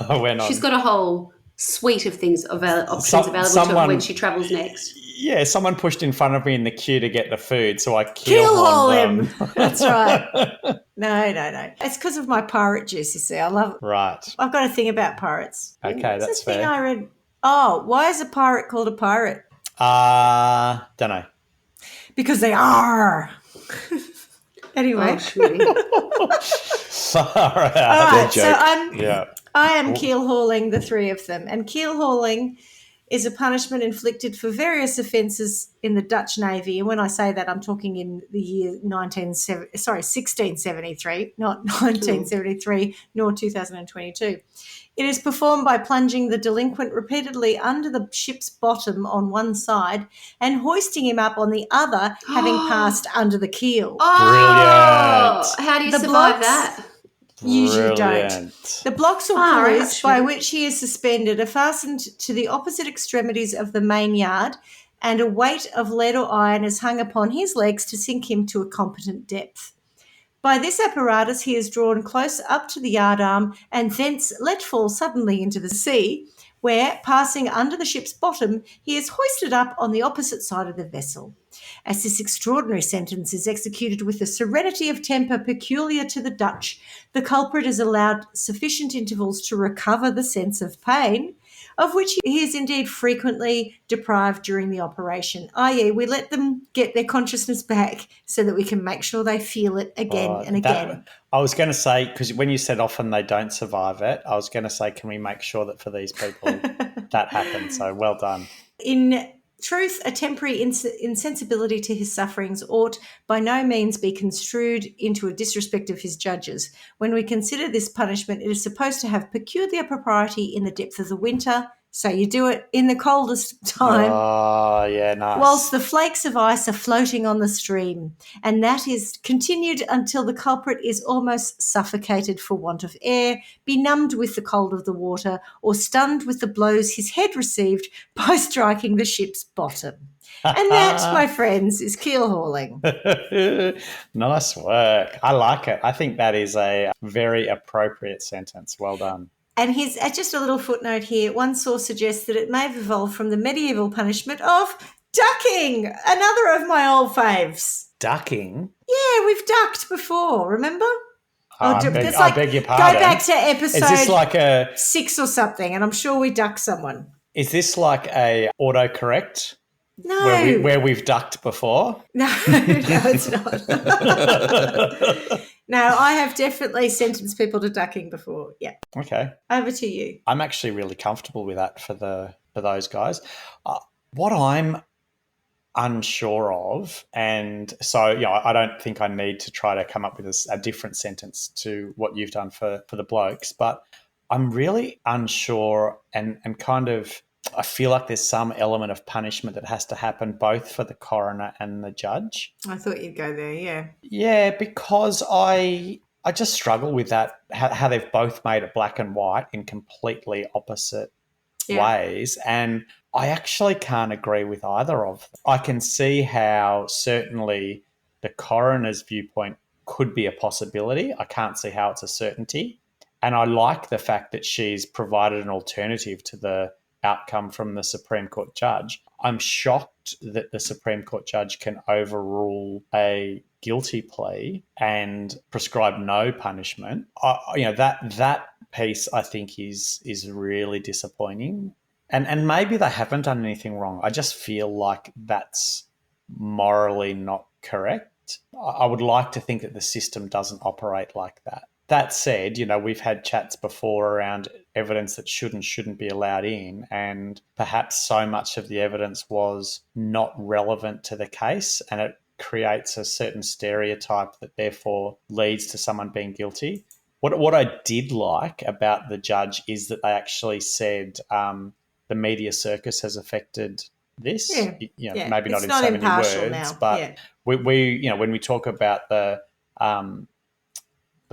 I went on. She's got a whole suite of things options Some- available to her someone- when she travels next. Yeah, someone pushed in front of me in the queue to get the food, so I Keel haul keel-hauled him. them. That's right. No. It's because of my pirate juice, you see. I love Right. I've got a thing about pirates. Okay, What's that's the thing fair. I read? Oh, why is a pirate called a pirate? Don't know. Because they are. Anyway. Oh, Schmitty. Far All out. right, joke. so Yeah. I am keel hauling the 3 of them. And keel hauling is a punishment inflicted for various offences in the Dutch Navy. And when I say that, I'm talking in the year 1673, not 1973, nor 2022. It is performed by plunging the delinquent repeatedly under the ship's bottom on one side and hoisting him up on the other, having passed under the keel. Oh, Brilliant. how do you The survive blocks- that? Usually don't. Brilliant. The blocks or Far out, pulleys by Shmitty. which he is suspended are fastened to the opposite extremities of the main yard, and a weight of lead or iron is hung upon his legs to sink him to a competent depth. By this apparatus he is drawn close up to the yard arm and thence let fall suddenly into the sea, where, passing under the ship's bottom, he is hoisted up on the opposite side of the vessel. As this extraordinary sentence is executed with the serenity of temper peculiar to the Dutch, the culprit is allowed sufficient intervals to recover the sense of pain, of which he is indeed frequently deprived during the operation, i.e. we let them get their consciousness back so that we can make sure they feel it again and again. I was going to say, because when you said often they don't survive it, I was going to say, can we make sure that for these people that happens? So well done. In truth, a temporary insensibility to his sufferings ought by no means be construed into a disrespect of his judges. When we consider this punishment, it is supposed to have peculiar propriety in the depth of the winter, so you do it in the coldest time, Oh, yeah, nice. whilst the flakes of ice are floating on the stream, and that is continued until the culprit is almost suffocated for want of air, benumbed with the cold of the water, or stunned with the blows his head received by striking the ship's bottom. And that, my friends, is keel hauling. Nice work. I like it. I think that is a very appropriate sentence. Well done. And here's just a little footnote here. One source suggests that it may have evolved from the medieval punishment of ducking, another of my old faves. Ducking? Yeah, we've ducked before, remember? I beg your pardon. Go back to episode Is this like 6 or something, and I'm sure we ducked someone. Is this like a autocorrect No. where we've ducked before? No, it's not. No, I have definitely sentenced people to ducking before. Yeah. Okay. Over to you. I'm actually really comfortable with that for those guys. What I'm unsure of, and so I don't think I need to try to come up with a different sentence to what you've done for the blokes, but I'm really unsure and kind of I feel like there's some element of punishment that has to happen both for the coroner and the judge. I thought you'd go there, yeah. Yeah, because I just struggle with that, how they've both made it black and white in completely opposite ways. And I actually can't agree with either of them. I can see how certainly the coroner's viewpoint could be a possibility. I can't see how it's a certainty. And I like the fact that she's provided an alternative to the outcome from the Supreme Court judge. I'm shocked that the Supreme Court judge can overrule a guilty plea and prescribe no punishment. That piece I think is really disappointing. And maybe they haven't done anything wrong. I just feel like that's morally not correct. And I would like to think that the system doesn't operate like that. That said, we've had chats before around evidence that should and shouldn't be allowed in, and perhaps so much of the evidence was not relevant to the case, and it creates a certain stereotype that therefore leads to someone being guilty. What I did like about the judge is that they actually said the media circus has affected this. Yeah. Maybe not It's in not so many impartial words, now. but Yeah. we when we talk about the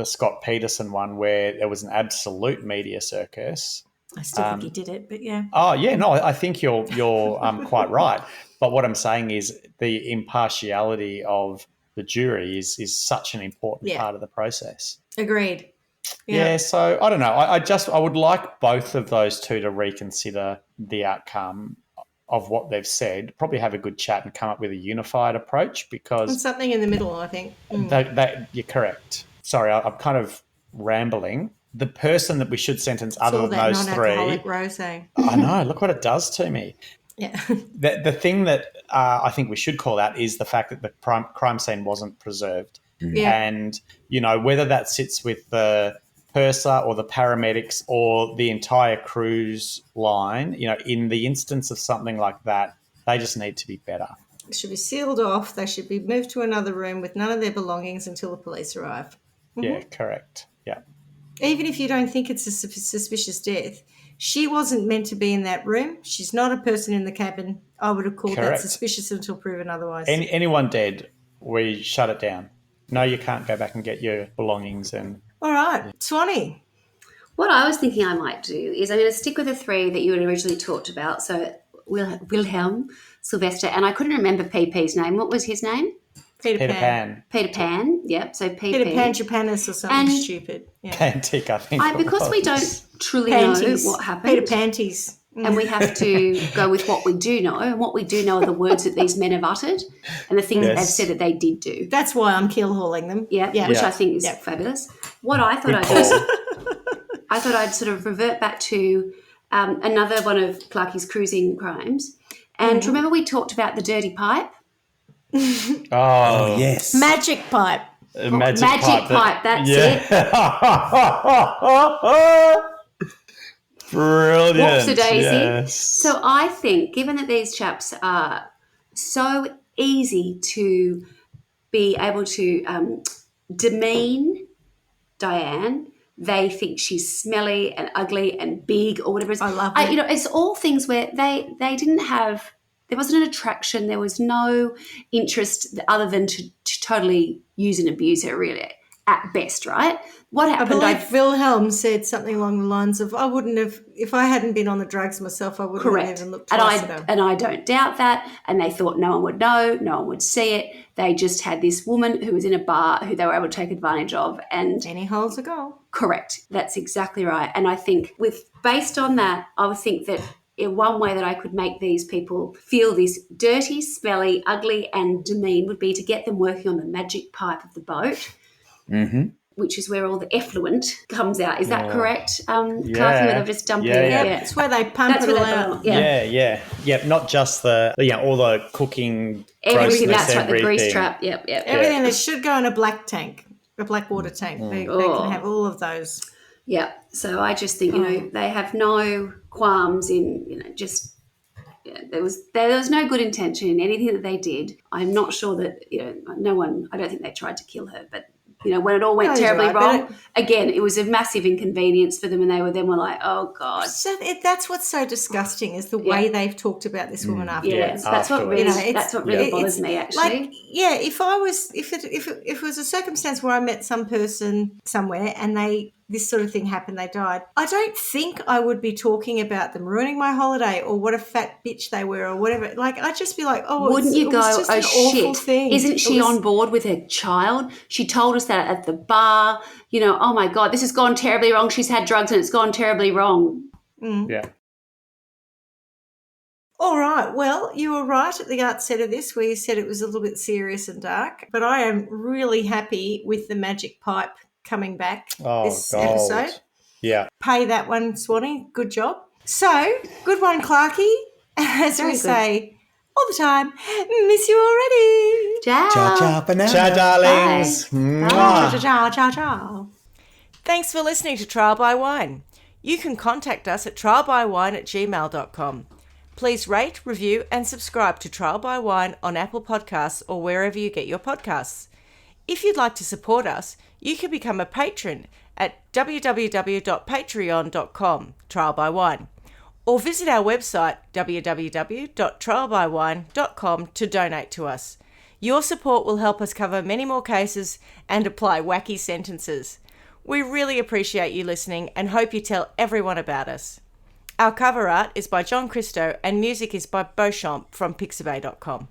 Scott Peterson one where there was an absolute media circus. I still think he did it, but yeah. Oh yeah, no, I think you're quite right. But what I'm saying is the impartiality of the jury is such an important part of the process. Agreed. Yeah, so I don't know. I would like both of those two to reconsider the outcome of what they've said, probably have a good chat and come up with a unified approach, And because something in the middle, I think. that you're correct. Sorry, I'm kind of rambling. The person that we should sentence It's other all than that those three, non-alcoholic rosé. I know, look what it does to me. Yeah. The thing that I think we should call out is the fact that the crime scene wasn't preserved. Yeah. And, whether that sits with the purser or the paramedics or the entire cruise line, in the instance of something like that, they just need to be better. It should be sealed off. They should be moved to another room with none of their belongings until the police arrive. Yeah, correct. Yeah. Even if you don't think it's a suspicious death, she wasn't meant to be in that room. She's not a person in the cabin. I would have called that Correct. suspicious until proven otherwise. Anyone dead, we shut it down. No, you can't go back and get your belongings. And All right. Swanee. What I was thinking I might do is I'm going to stick with the three that you had originally talked about. So Wilhelm, Sylvester, and I couldn't remember PP's name. What was his name? Peter Pan. Peter Pan, yep. So PP. Peter Pan Japanus or something And- stupid. Yeah. Pantic, I think. Because we don't truly Panties. know what happened. Peter Panties. And we have to go with what we do know. And what we do know are the words that these men have uttered and the things that they've said that they did do. That's why I'm keel hauling them. Yeah, which I think is fabulous. What I thought I'd do, I thought I'd sort of revert back to another one of Clarky's cruising crimes. And remember we talked about the dirty pipe? Oh, Yes. Magic pipe. magic pipe, that's it. Brilliant. Whoopsie-daisy. Yes. So I think, given that these chaps are so easy to be able to demean Dianne, they think she's smelly and ugly and big or whatever it is. I love it. It's all things where they didn't have, there wasn't an attraction, there was no interest other than to totally use and abuse her, really, at best, right? What I happened? believe Wilhelm said something along the lines of, I wouldn't have, if I hadn't been on the drugs myself, I wouldn't have even looked twice at her. And I don't doubt that. And they thought no one would know, no one would see it. They just had this woman who was in a bar who they were able to take advantage of. And Any holes a goal. correct, that's exactly right. And I think based on that, I would think that in one way that I could make these people feel this dirty, smelly, ugly and demean would be to get them working on the magic pipe of the boat. Mm-hmm. Which is where all the effluent comes out. Is that correct? Clarky, where they're just dumping Yeah, it? yeah. It's where they pump That's it where all they out. Yeah. Not just all the cooking, Everything, grossness, that's right, the grease everything. trap. Yep. Everything that should go in a black tank, a black water tank. They can have all of those. Yeah. So I just think, they have no qualms in, just there was no good intention in anything that they did. I'm not sure that, no one, I don't think they tried to kill her, but when it all went terribly wrong, again, it was a massive inconvenience for them, and they were like, "Oh God!" So that's what's so disgusting is the way they've talked about this woman afterwards. Yeah, that's what really bothers me. Actually, like, if it was a circumstance where I met some person somewhere and this sort of thing happened, they died, I don't think I would be talking about them ruining my holiday or what a fat bitch they were or whatever. Like, I'd just be like, wouldn't you it go, was just an awful thing. Isn't she on board with her child? She told us that at the bar, oh my God, this has gone terribly wrong. She's had drugs and it's gone terribly wrong. Yeah. All right. Well, you were right at the outset of this where you said it was a little bit serious and dark, but I am really happy with the magic pipe coming back this episode. Yeah. Pay that one, Swanee. Good job. So, good one, Clarky. As we say all the time, miss you already. Ciao. Ciao, ciao for now. Ciao, darlings. Bye. Mwah. Ciao, ciao, ciao. Thanks for listening to Trial by Wine. You can contact us at trialbywine@gmail.com. Please rate, review, and subscribe to Trial by Wine on Apple Podcasts or wherever you get your podcasts. If you'd like to support us, you can become a patron at www.patreon.com, Trial by Wine, or visit our website www.trialbywine.com to donate to us. Your support will help us cover many more cases and apply wacky sentences. We really appreciate you listening and hope you tell everyone about us. Our cover art is by John Christo and music is by Beauchamp from pixabay.com.